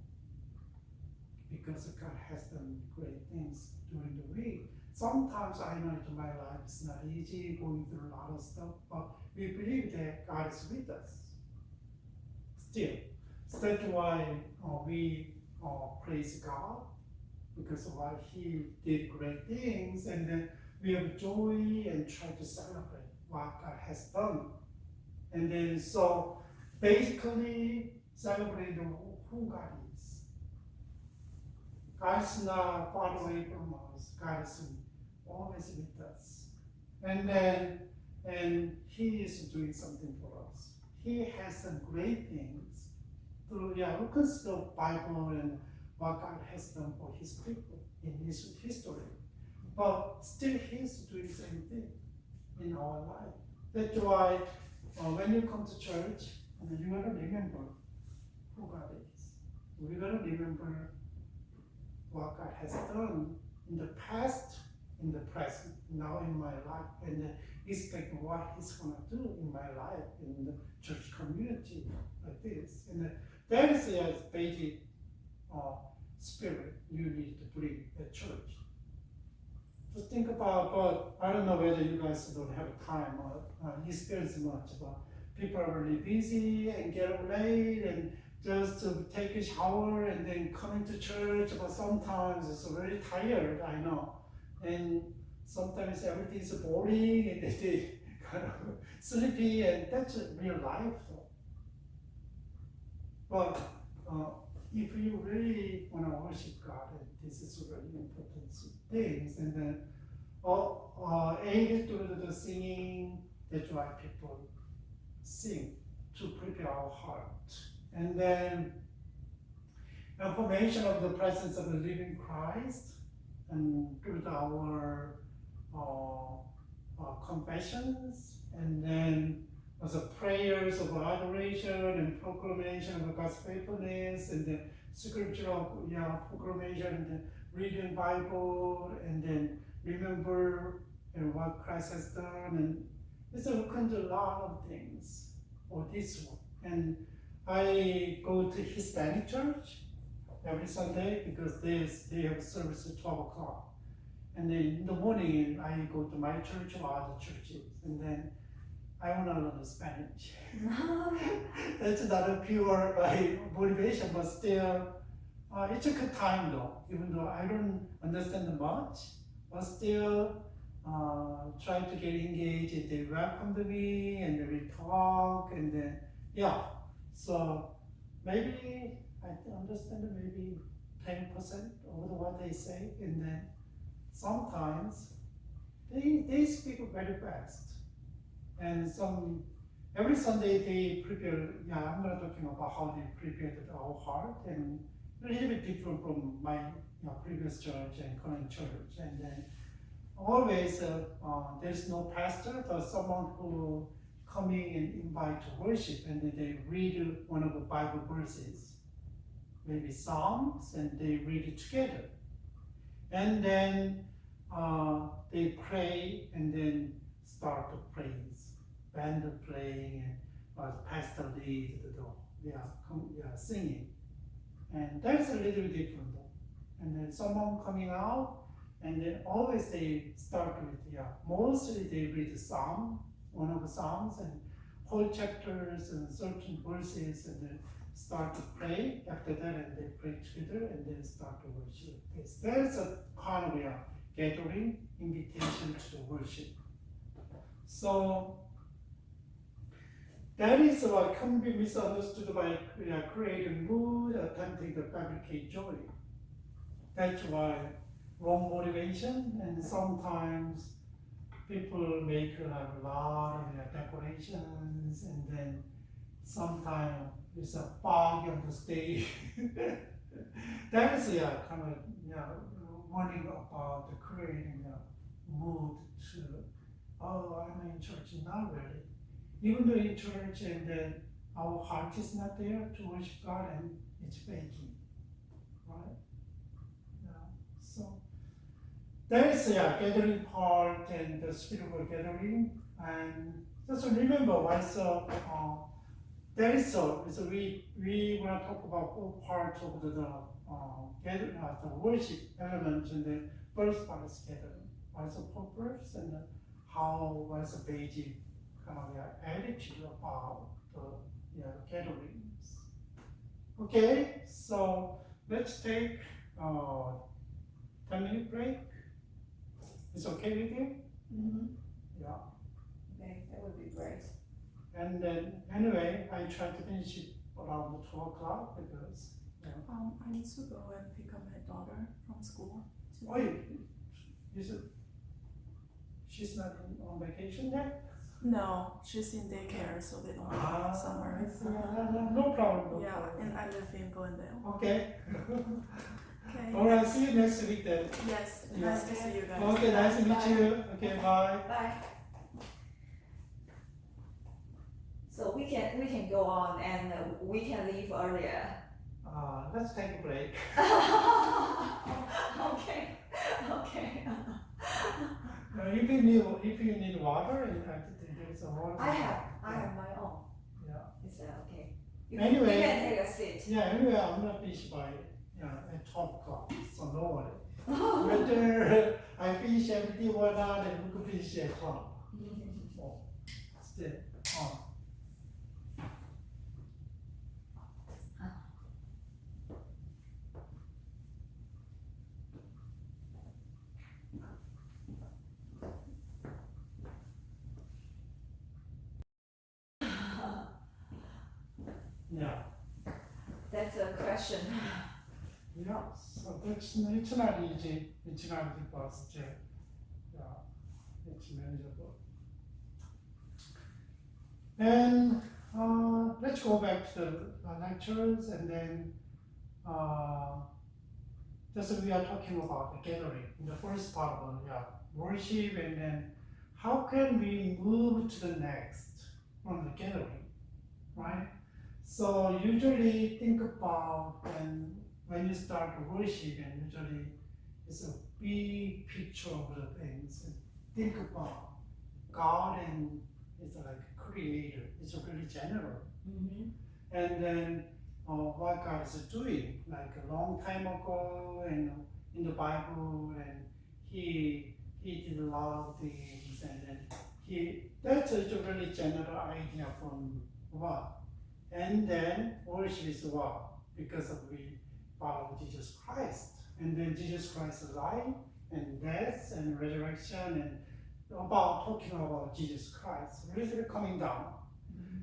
because God has done great things during the week. Sometimes I know in my life it's not easy, going through a lot of stuff, but we believe that God is with us still. So that's why we praise God, because of why He did great things, and then we have joy and try to celebrate what God has done. And then so basically celebrate who God is. God is not far away from us. God is always with us. And He is doing something for us. He has some great things. Through look at the Bible and what God has done for His people in His history. But still He is doing the same thing in our life. That's why when you come to church, you gotta remember who God is. We gotta remember what God has done in the past, in the present, now in my life, and expect what He's gonna do in my life, in the church community like this. And that is a basic spirit you need to bring at church. To think about, but I don't know whether you guys don't have time or experience much, but people are really busy and get up late and just to take a shower and then come into church, but sometimes it's very tired, I know. And sometimes everything is boring and they kind of sleepy, and that's real life though. But if you really want to worship God, this is a really important things, and then aid to the singing, that's why people sing to prepare our heart. And then affirmation of the presence of the living Christ, and through our confessions, and then also prayers of adoration and proclamation of God's faithfulness, and then scriptural proclamation, and then reading Bible, and then remember and what Christ has done, and it's a kind of lot of things for this one. And I go to Hispanic church every Sunday because they have service at 12 o'clock. And then in the morning, I go to my church or other churches, and then I want to learn Spanish. That's not a pure motivation, but still, it's a good time though, even though I don't understand much, but still try to get engaged, and they welcome me, and we talk, and then, yeah. So maybe I understand maybe 10% of what they say, and then sometimes they speak very fast. And every Sunday they prepare, I'm not talking about how they prepare our heart, and a little bit different from my previous church and current church. And then always there's no pastor, but someone who coming and invite to worship, and then they read one of the Bible verses, maybe Psalms, and they read it together. And then they pray, and then start to praise, band playing, and pastor lead singing. And that's a little bit different though. And then someone coming out, and then always they start with, mostly they read the Psalm, one of the Psalms, and whole chapters and certain verses, and then start to pray after that, and they pray together, and then start to worship. That's a part of gathering, invitation to the worship. So that is what can be misunderstood by creating mood, attempting to fabricate joy. That's why wrong motivation, and sometimes people make a lot of decorations, and then sometimes it's a fog on the stage. That is kind of warning about the creating a mood to, I'm in church. Not really. Even though in church, and then our heart is not there to worship God, and it's faking, right? So there is gathering part and the spiritual gathering, and just remember also there is so we want to talk about all parts of the worship element, and the first part is gathering. What's the purpose, and what's the basic kind of attitude about the gatherings. Okay, so let's take 10-minute break. It's okay with you? Mm-hmm. Yeah. Okay, that would be great. And then anyway, I try to finish it around 2 o'clock because. I need to go and pick up my daughter from school. Oh, you said she's not on vacation yet? No, she's in daycare, so they don't have summer. No problem. Yeah, and I live in Glendale. Okay. Okay. All right, see you next week then. Yes, nice to see you guys. Okay, nice to meet you. Okay, bye. Bye. So we can go on, and we can leave earlier. Let's take a break. Okay. If you need water, there's a water. I have my own. Yeah. Is that okay? Anyway. You can take a seat. Yeah. Anyway, I'm gonna finish by at 12 o'clock. So no worry. Whether I finish everything or not, then we could finish at 12. Still. Yeah. That's a question. Yeah, so it's not easy. It's not because it's manageable. And let's go back to the lectures, and then just we are talking about the gathering in the first part of worship, and then how can we move to the next from the gathering, right? So usually think about when you start to worship, and usually it's a big picture of the things. think about God and it's like creator. It's really general. And then what God is doing, like a long time ago, and in the Bible, and He did a lot of things, and then that's a really general idea from what, and then worship is what, because of we follow Jesus Christ, and then Jesus Christ's life and death and resurrection, and about talking about Jesus Christ, really coming down,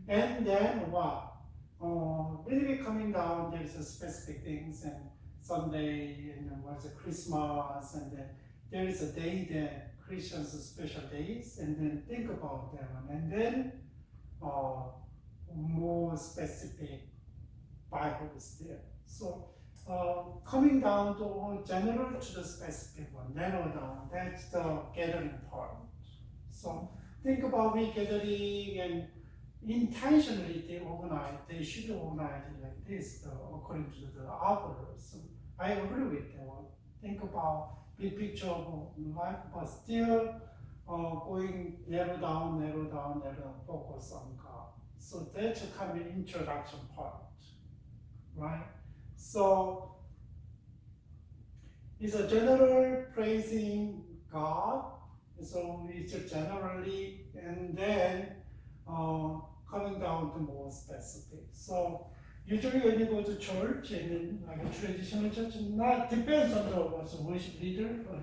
and then what? Really coming down, there's a specific things, and Sunday, and then what's Christmas, and then there is a day that Christians special days, and then think about them, and then more specific Bible is there. So coming down to general to the specific one, narrow down, that's the gathering part. So think about we gathering and intentionally they should organize it like this, according to the authors. So I agree with that one. Think about big picture of life, but still going narrow down, focus on God. So that's a kind of introduction part, right? So it's a general praising God. So it's generally, and then coming down to more specific. So usually when you go to church, and then like a traditional church, not depends on the worship leader, but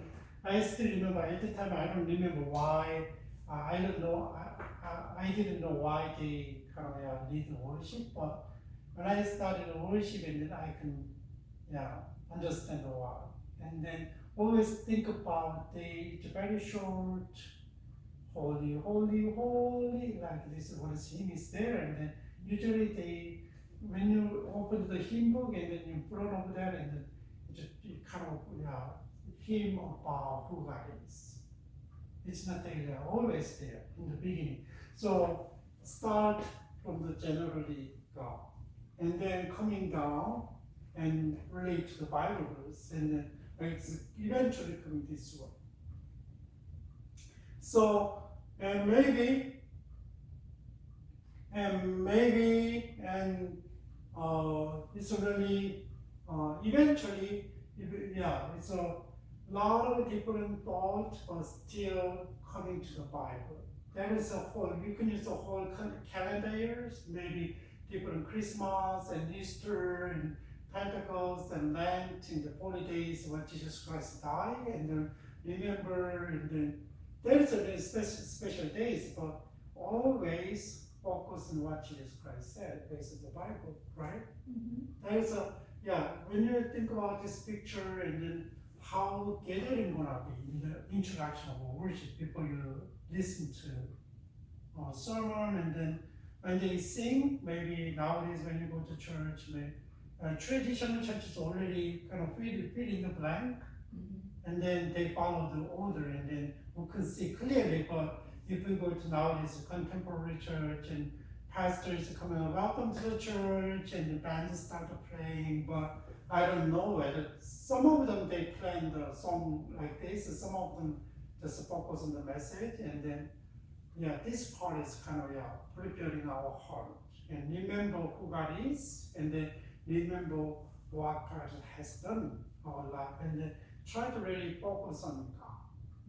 I still remember at the time I don't remember why. I don't know. I didn't know why they kind of lead the worship, but when I started worship, and then I can understand why. And then always think about it's very short. Holy, holy, holy, like this words hymn is there, and then usually when you open the hymn book and then in front of there, and then you kind of hymn about who God is. It's not there, always there in the beginning. So start from the generally God, and then coming down and relate to the Bible verse, and then it's eventually coming this way. So and maybe, it's really eventually, it's a lot of different thoughts, but still coming to the Bible. There is a whole, you can use the whole calendar years, maybe different Christmas and Easter and Pentecost and Lent in the 40 days when Jesus Christ died, and then remember, and then there's a special days, but always focus on what Jesus Christ said based on the Bible, right? There's when you think about this picture, and then how gathering gonna be in the introduction of worship before you listen to a sermon, and then when they sing, maybe nowadays when you go to church, traditional churches already kind of fill in the blank, and then they follow the order, and then we can see clearly. But if we go to nowadays contemporary church, and pastors coming, welcome to the church, and the band start playing, but I don't know whether some of them they plan the song like this, and some of them just focus on the message, and then this part is kind of preparing our heart and remember who God is, and then remember what God has done in our life, and then try to really focus on God.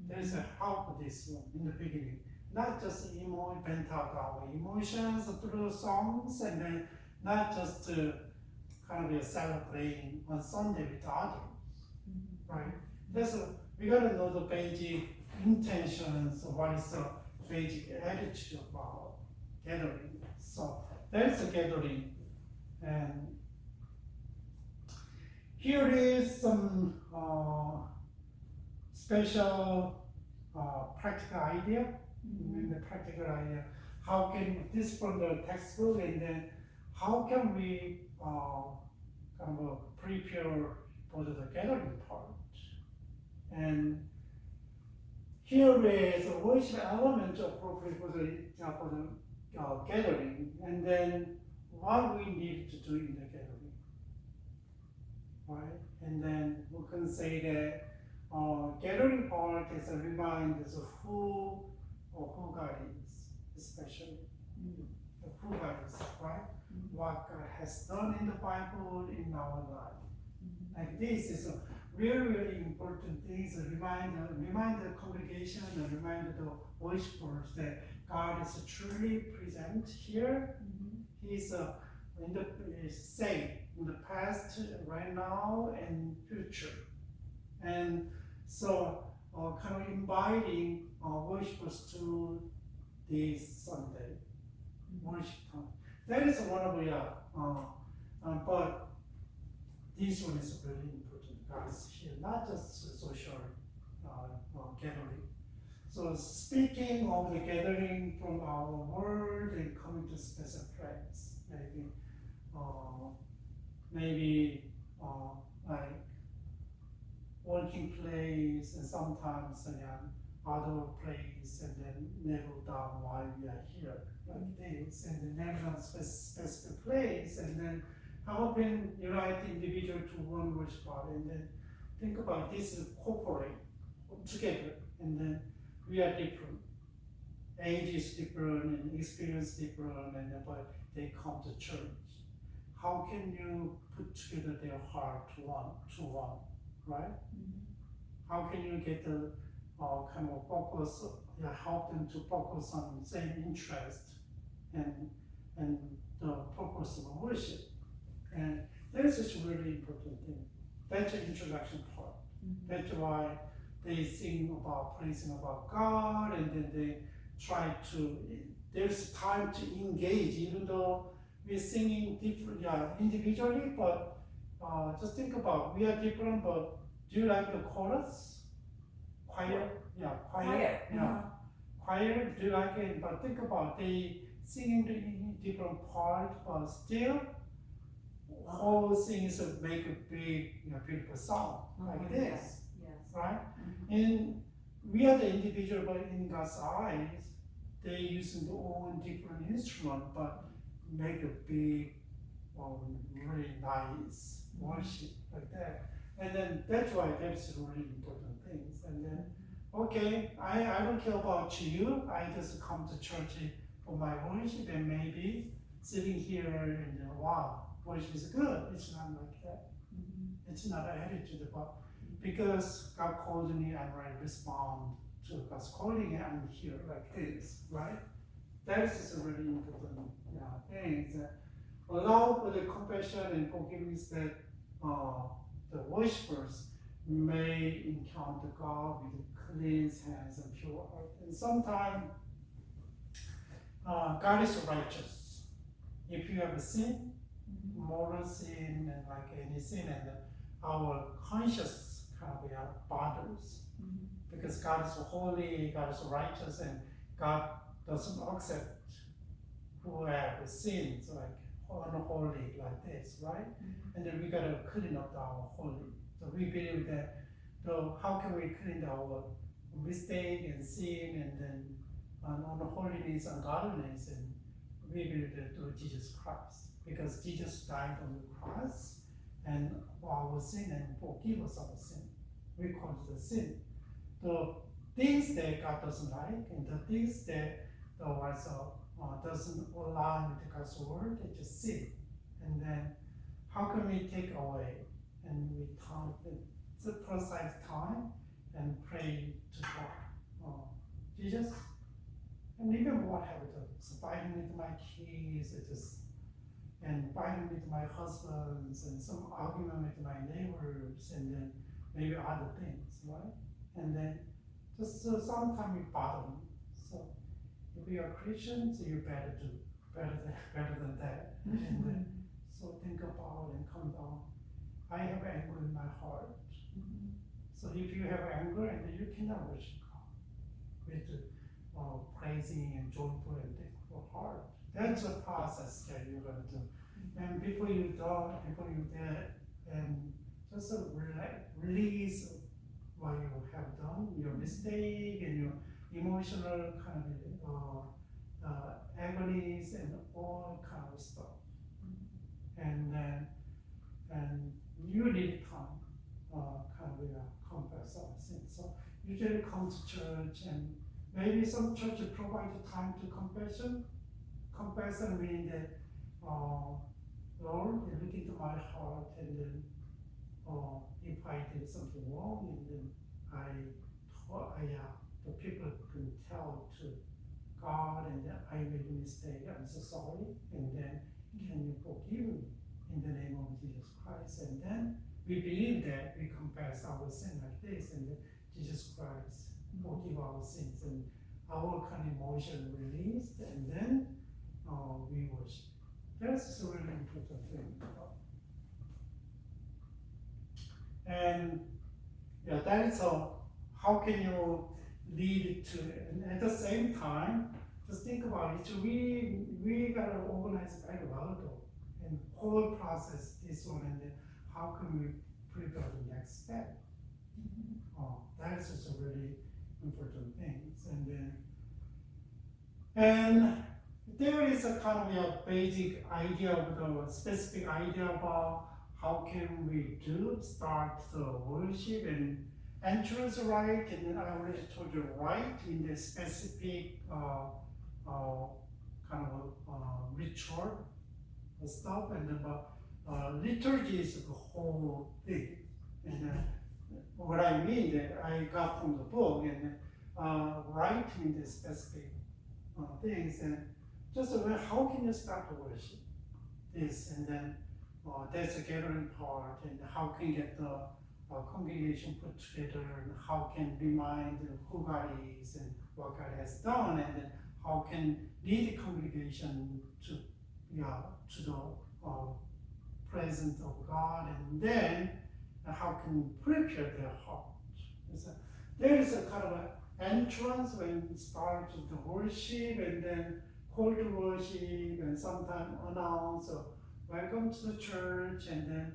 There's a help this one in the beginning, not just vent out our emotions through songs, and then not just kind of celebrating on Sunday with others, right? We gotta know the basic intentions of what is the basic attitude about gathering. So there's a gathering, and here is some special practical idea. The practical idea. How can this from the textbook, and then how can we kind of prepare for the gathering part? And here is a worship element appropriate for the gathering, and then what we need to do in the gathering, right? And then we can say that gathering part is a reminder of who God is, especially who God is, right? What God has done in the Bible in our life. Like this is a really, really important thing. It's a remind the congregation and remind the worshipers that God is truly present here. He's safe in the past, right now, and future. And so, kind of inviting worshipers to this Sunday worship time. That is one of the, but this one is really important. God is here, not just a social gathering. So speaking of the gathering from our world and coming to special place, maybe like working place and sometimes other place and then narrow down why we are here like this and then narrow down specific place and then helping unite the individual to one worship God and then think about this is cooperate together and then we are different. Age is different and experience different and but they come to church. How can you put together their heart to one, right? How can you get the kind of focus, help them to focus on the same interest and the purpose of worship? And that is just a really important thing. That's the introduction part. That's why they sing about praising about God, and then they try to. There's time to engage, even though we're singing different, individually. But just think about we are different. But do you like the chorus? Choir, choir. Choir. Do you like it? But think about they singing the different part, but still. Whole things make a big, beautiful song like this, right? And we are the individual, but in God's eyes, they using their own different instrument, but make a big, really nice worship like that. And then that's why that's really important things. And then, okay, I don't care about you. I just come to church for my worship, and maybe sitting here and wow. Worship is good. It's not like that. It's not an attitude, but because God called me and I respond to God's calling, and I'm here like this, right? That is a really important thing. That allow for the compassion and forgiveness that the worshipers may encounter God with clean hands and pure heart. And sometimes God is righteous. If you have a sin, moral sin and like any sin, and our conscience kind of bothers because God is holy, God is righteous, and God doesn't accept who have sins like unholy like this, right? And then we gotta clean up our holy. So we believe that how can we clean our mistake and sin and then unholiness and godliness, and we believe that through Jesus Christ. Because Jesus died on the cross and for our sin and forgive us our sin. We call it the sin. The things that God doesn't like and the things that the wise doesn't align with God's word, it's just sin. And then how can we take away and we turn it's a precise time and pray to God. Jesus, and even what happened to fighting with my kids, and fighting with my husbands and some argument with my neighbors and then maybe other things, right? And then just sometimes it bothers me. So if you are Christians, you better do better than that. And then so think about and come down. I have anger in my heart. So if you have anger, and then you cannot worship God with praising and joyful and thankful heart. That's a process that you're going to do. And before you did, and just release what you have done, your mistake and your emotional kind of agonies and all kind of stuff. And then you need time, confess us. usually come to church, and maybe some churches provide time to confession. Confession means that, Lord, you look into my heart, and then if I did something wrong, and then the people can tell to God, and then I made a mistake, I'm so sorry, and then can you forgive me in the name of Jesus Christ? And then we believe that we confess our sin like this, and then Jesus Christ forgive our sins, and our kind of emotion released, and then we worship. That's a really important thing. And yeah, that is how can you lead it to, and at the same time, just think about it. We gotta organize it very well though, and whole process this one, and then how can we prepare the next step? That is just a really important thing. And there is a kind of a basic idea of the specific idea about how can we start the worship and entrance right, and then I already told you right in the specific kind of ritual stuff, and then liturgy is the whole thing. And what I mean that I got from the book, and writing the specific things, and just how can you start to worship this, and then that's the gathering part, and how can you get the congregation put together, and how can remind who God is and what God has done, and then how can lead the congregation to the presence of God, and then how can prepare their heart. There is a kind of an entrance when you start the worship, and then call to worship, and sometimes announce welcome to the church, and then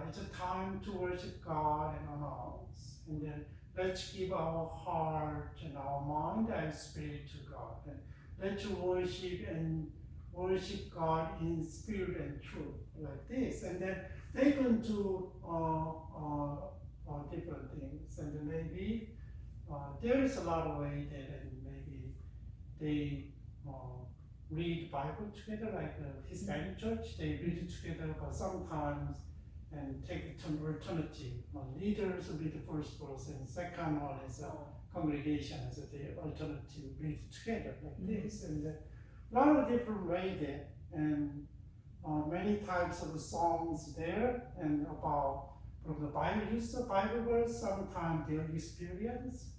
it's a time to worship God and announce, and then let's give our heart and our mind and spirit to God, and let's worship God in spirit and truth, like this, and then they can do different things, and then maybe there is a lot of way that, and maybe they read Bible together, like the Hispanic church, they read it together, but sometimes and take it to alternative. Leaders read the first verse, and second one is congregation as the alternative read together like this, and a lot of different way there, and many types of songs there, and about from the Bible, use the Bible verse, sometimes their experience,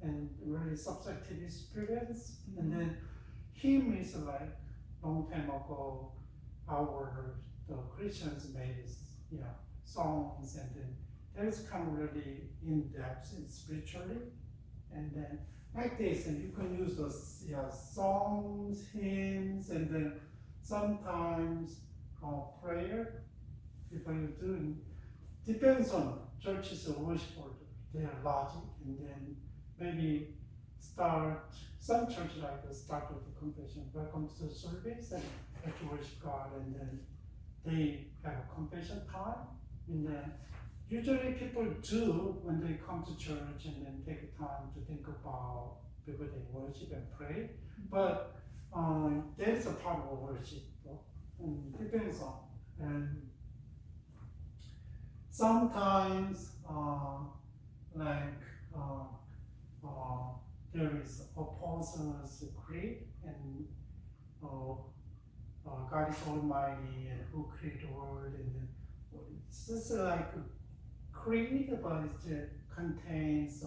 and really subjective experience, and then hymn is like long time ago, the Christians made songs, and then that is kind of really in depth and spiritually, and then like this, and you can use those songs, hymns, and then sometimes prayer. If you're doing, depends on churches or worship order, their logic, and then maybe some churches like to start with the confession, welcome to the service, and have to worship God, and then they have a confession time, and then usually people do when they come to church, and then take time to think about before they worship and pray, but there is a part of worship, and depends on, and sometimes there is Apostles' Creed, and God is Almighty, and who created the world, and then it's just like a creed, but it contains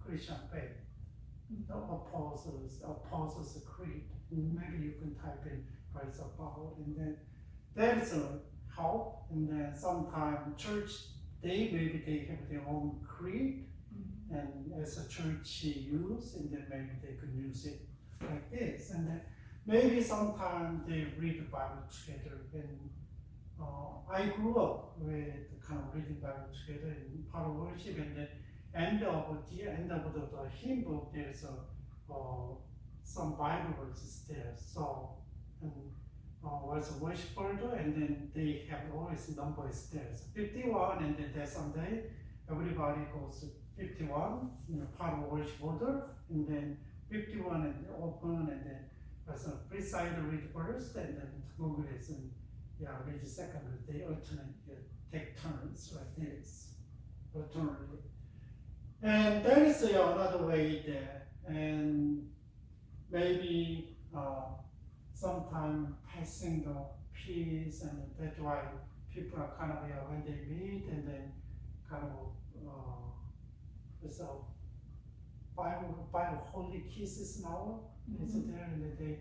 Christian faith. The Apostles' Creed. Maybe you can type in what it's about, and then that is a help. And then sometimes church, they have their own creed, and as a church use, and then maybe they could use it like this, and then maybe sometimes they read the Bible together. And I grew up with kind of reading Bible together in part of worship, and then the end of the hymn book, there's some Bible verses there. So was a worship order, and then they have always numbers there. So 51, and then there's someday everybody goes to 51, part of worship order, and then 51 and open, and then as a pre-side read first, and then Google is and read second. They alternate, take turns like this, alternately. And there is another way there, and maybe sometime passing the peace, and that's why people are kind of when they meet and then kind of there's a five holy kisses now. It's there, and they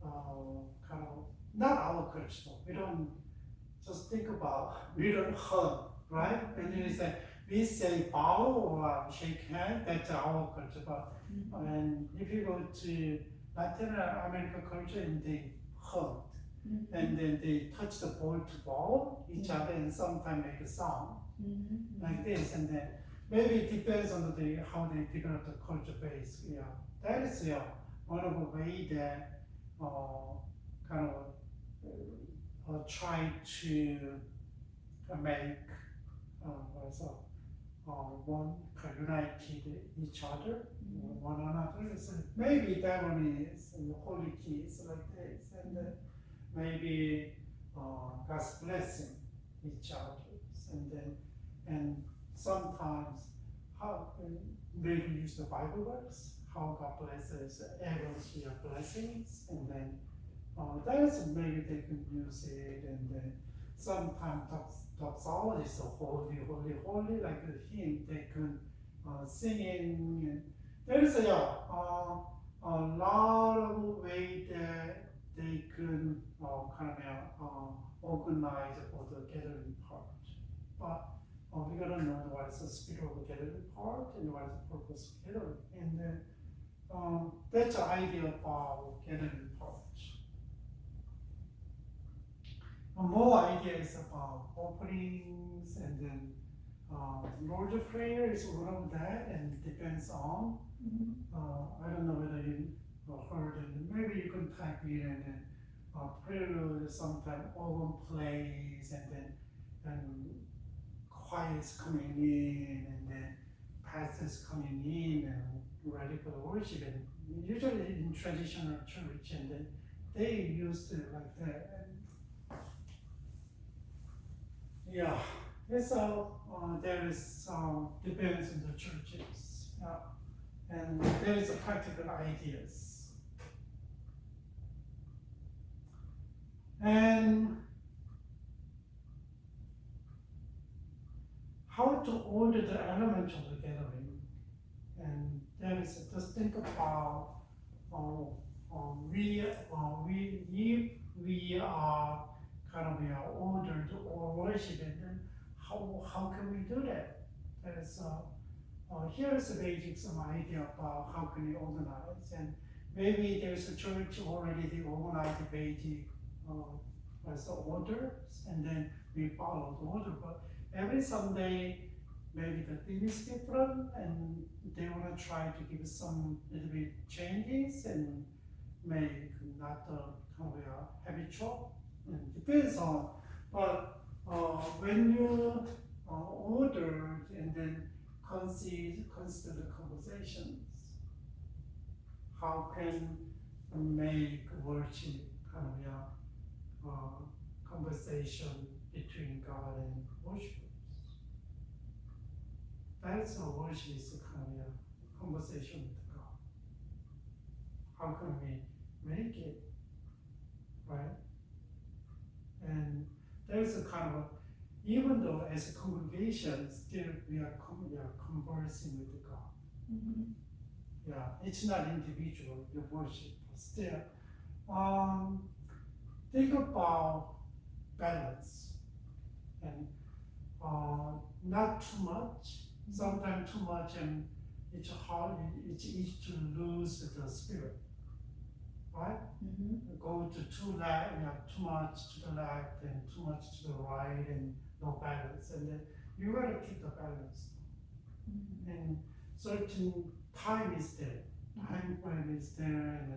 kind of not our culture. We don't just think about, we don't hug, right? And then it's like we say bow or shake hand. That's our culture. But and if you go to Latin American culture, and they hug, and then they touch the ball to ball each other, and sometimes make a sound like this, and then maybe it depends on how they develop the culture base. That is one of the way that kind of try to make one united each other, one another. So maybe that one is the holy keys like this, and maybe God's blessing each other, and then and sometimes how maybe use the Bible verse, how God blesses Aaron's blessings, and then that's maybe they can use it, and then sometimes doxology is so holy, holy, holy, like the hymn they can singing. And there is a lot of way that they can kind of organize for the gathering part, but we gotta know what is the spirit of the gathering part and what is the purpose of gathering, and then that's the idea about gathering part. More ideas about openings, and then Lord's Prayer is one of that, and depends on. I don't know whether you heard it. Maybe you can type in, and then prelude, sometimes organ plays, and then choirs coming in, and then pastors coming in and ready for the worship. And usually in traditional church, and then they used it like that. So there is depends on the churches, and there is a practical ideas, and how to order the elements of the gathering, and there is just think about we are kind of ordered or worship, and then how can we do that? There's here's the basic some idea about how can we organize, and maybe there's a church already they organize the basic as the orders, and then we follow the order. But every Sunday maybe the theme is different, and they want to try to give some little bit changes and make not kind of habitual. And depends on, but when you order and then consider the conversations, how can make worship kind of conversation between God and worshipers? That's how worship is a kind of conversation with God. How can we make it, right? And there's a kind of, even though as a congregation, still we are conversing with God. It's not individual, your worship, but still. Think about balance, and not too much. Sometimes too much, and it's hard. It's easy to lose the spirit, right? Go to too left, too much to the left, and too much to the right, and no balance. And then you gotta keep the balance. And certain time is there, time frame is there, and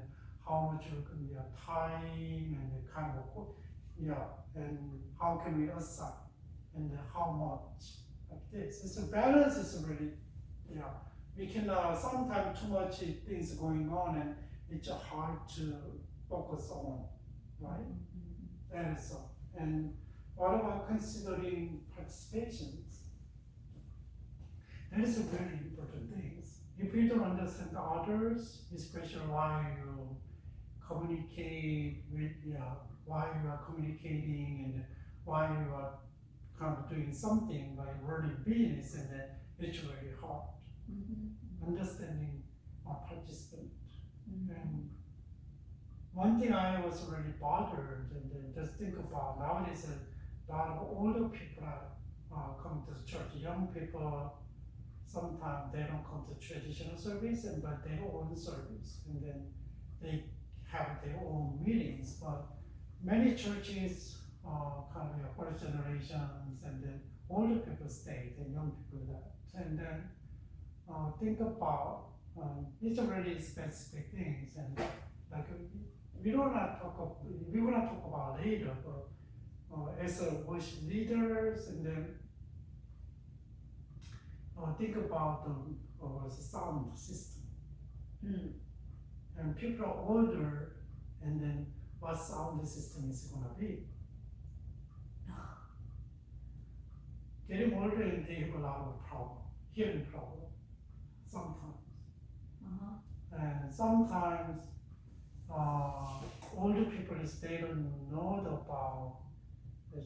how much you can time, and the kind of and how can we assign, and how much, like this. It's a balance is really, we can sometimes too much things going on and it's hard to focus on, right? That is so. And what about considering participations? That is a very important thing. If you don't understand others, especially why you communicate with, why you are communicating and why you are kind of doing something like running business, and then it's very hard. Understanding a participant. And one thing I was really bothered, and then just think about nowadays, a lot of older people are coming to the church. Young people, sometimes they don't come to traditional service, but their own service, and then they have their own meetings. But many churches kind of first generations, and then older people stay, and young people left. And then think about it's a really specific things, and like we will not talk about later, but as a worship leaders, and then think about the sound system. And people are older, and then what sound system is gonna be? Getting older, and they have a lot of problem, hearing problem, sometimes. And sometimes older people, they don't know about the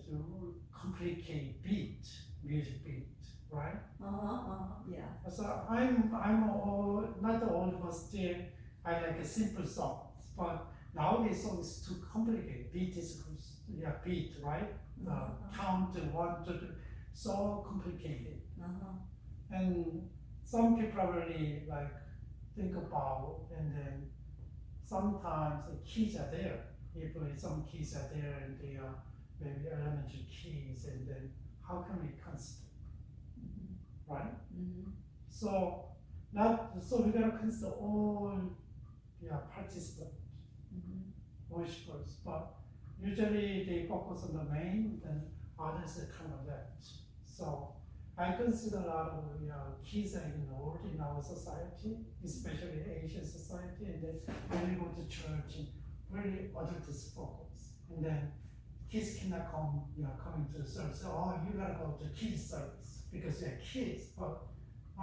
complicated beat, music beat, right? Yeah. So I'm not the old, but still I like a simple songs. But nowadays songs too complicated. Beat is beat, right? Count 1, 2, 3, so complicated. And some people really like think about, and then sometimes the keys are there. If some keys are there, and they are maybe elementary keys, and then how can we consider, right? So we gotta consider all participants, worshipers, but usually they focus on the main, then others are kind of left. So I consider a lot of kids are ignored in our society, especially Asian society, and then when we go to church, and really adult is focused, and then kids cannot coming to the service. Oh, you gotta go to kids service because they're kids. But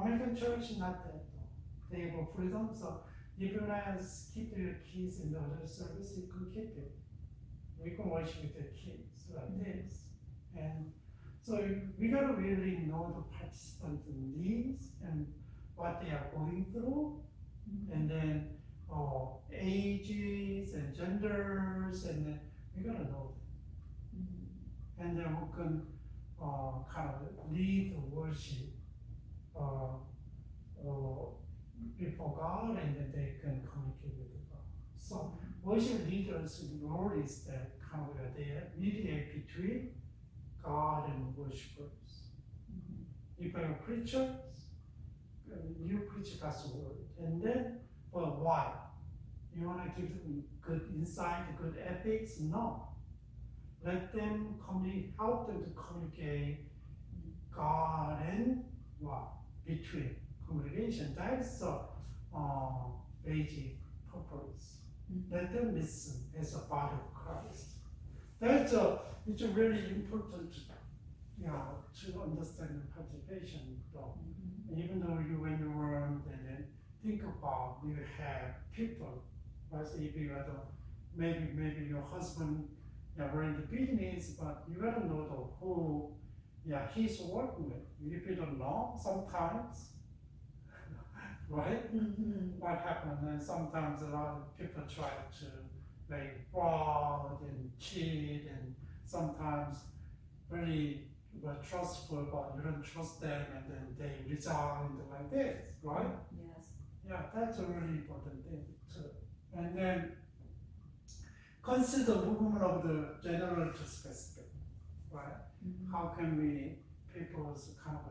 American church not that though. They have freedom, so if you want to keep your kids in the other service, you can keep it. We can worship with the kids like this, and so we gotta really know the participant needs and what they are going through, and then ages and genders, and then we gotta know them. And then we can kind of lead the worship before God, and then they can communicate with God. So worship leaders' role is that kind of they mediate between God and worshipers. If you're preachers, you preach God's word, and then why? You want to give them good insight, good ethics? No. Let them help them to communicate God and what? Between congregation. That is the basic purpose. Let them listen as a body of Christ. It's really important to understand the participation though. Even though when you learn, and think about you have people, right? So if you are maybe your husband running the business, but you gotta know who he's working with. If you don't know, sometimes right? What happens, and sometimes a lot of people try to make fraud and cheat, and sometimes really trustful, but you don't trust them, and then they resign like this, right? Yes. Yeah, that's a really important thing too. And then consider movement of the general to specific, right? How can we, people's kind of,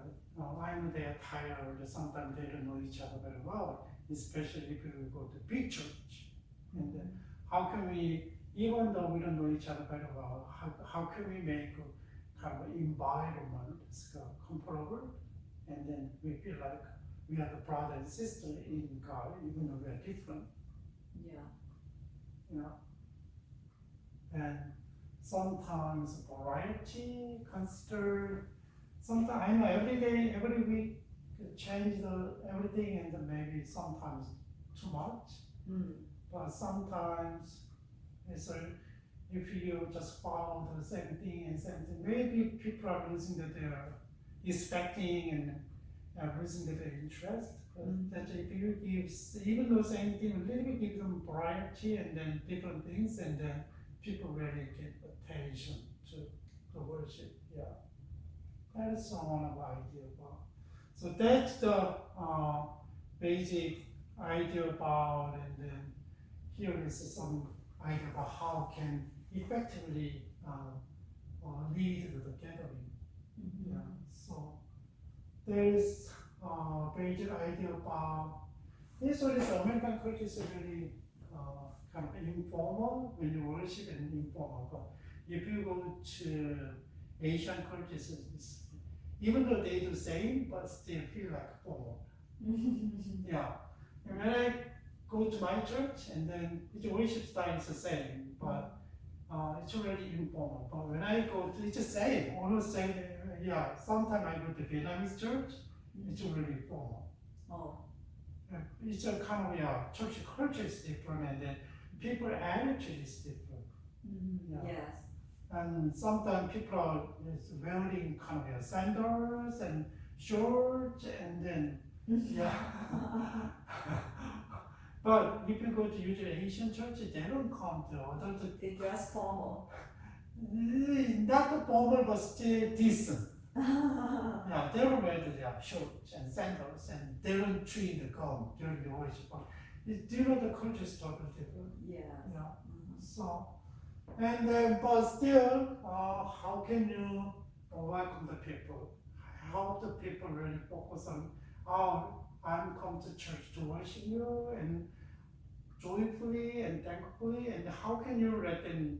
I know they are tired, sometimes they don't know each other very well, especially if you go to big church. And then how can we, even though we don't know each other very well, how can we make kind of environment is comfortable, and then we feel like we are the brother and sister in God, even though we are different. Yeah. You know, and sometimes variety consider. Sometimes I know every day, every week, change everything, and then maybe sometimes too much. But sometimes it's if you just follow the same thing, maybe people are losing their expecting and losing their interest. That if you give, even though same thing, a little bit give them variety and then different things, and then people really get attention to the worship. Yeah, that is one of the idea about. So that's the basic idea about, and then here is some idea about how can effectively lead to the gathering. Yeah. So there is basic idea about this one is American culture is really kind of informal when you worship and informal. But if you go to Asian cultures, even though they do the same, but still feel like formal. Yeah. And when I go to my church, and then the worship style is the same, but it's already informal. But when I go to, it's the same, almost same. Yeah. Sometimes I go to Vietnamese church, it's already formal. Oh. It's a kind of church culture is different, and then people attitude is different. Yeah. Yes. And sometimes people are wearing kind of sandals and shorts, and then yeah. But if you go to usually Asian churches, they don't come to other. They dress formal. Not formal, but still decent. Yeah, they don't wear their shorts and sandals, and they don't chew the gum during the worship. Do you know the culture is totally different? Yeah. Yeah. So, and then, but still, how can you welcome the people? How the people really focus on, I'm come to church to worship you and joyfully and thankfully, and how can you let them,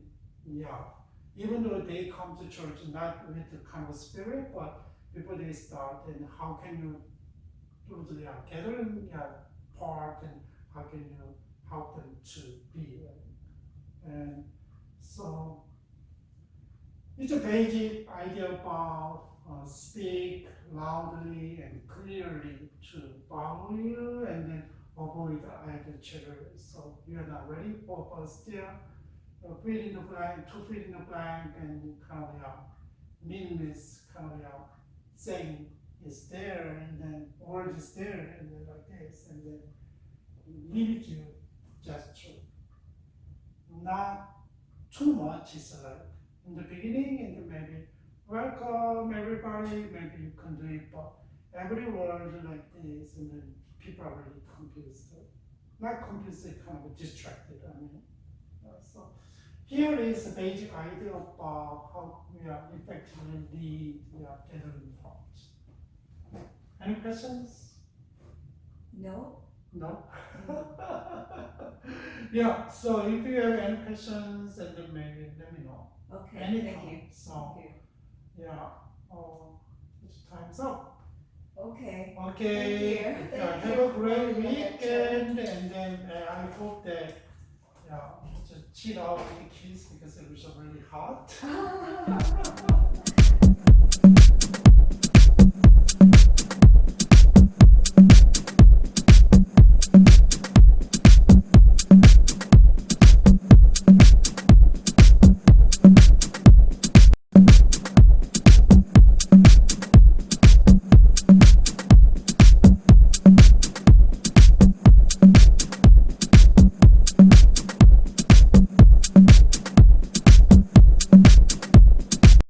even though they come to church not with the kind of spirit, but before they start, and how can you do the gathering part, and how can you help them to be, and so it's a basic idea about speak loudly and clearly to follow you, and then avoid idle chatter. So you are not ready for, but still fill in the blank, to fill in the blank, and kind of meaningless kind of saying is there, and then word is there, and then like this, and then limit your gesture. Not too much is like in the beginning, and then maybe welcome everybody, maybe you can do it, but every word like this, and then people are really confused. Not confused, kind of distracted, I mean. So here is the basic idea about how we are effectively lead gathering parts. Any questions? No? No? Yeah, so if you have any questions, and then maybe let me know. Okay, Anytime. thank you. So, Thank you. yeah, it's time's up. Okay. Okay, Thank you. have a great weekend, and then I hope that just chill out with the kids because it was really hot.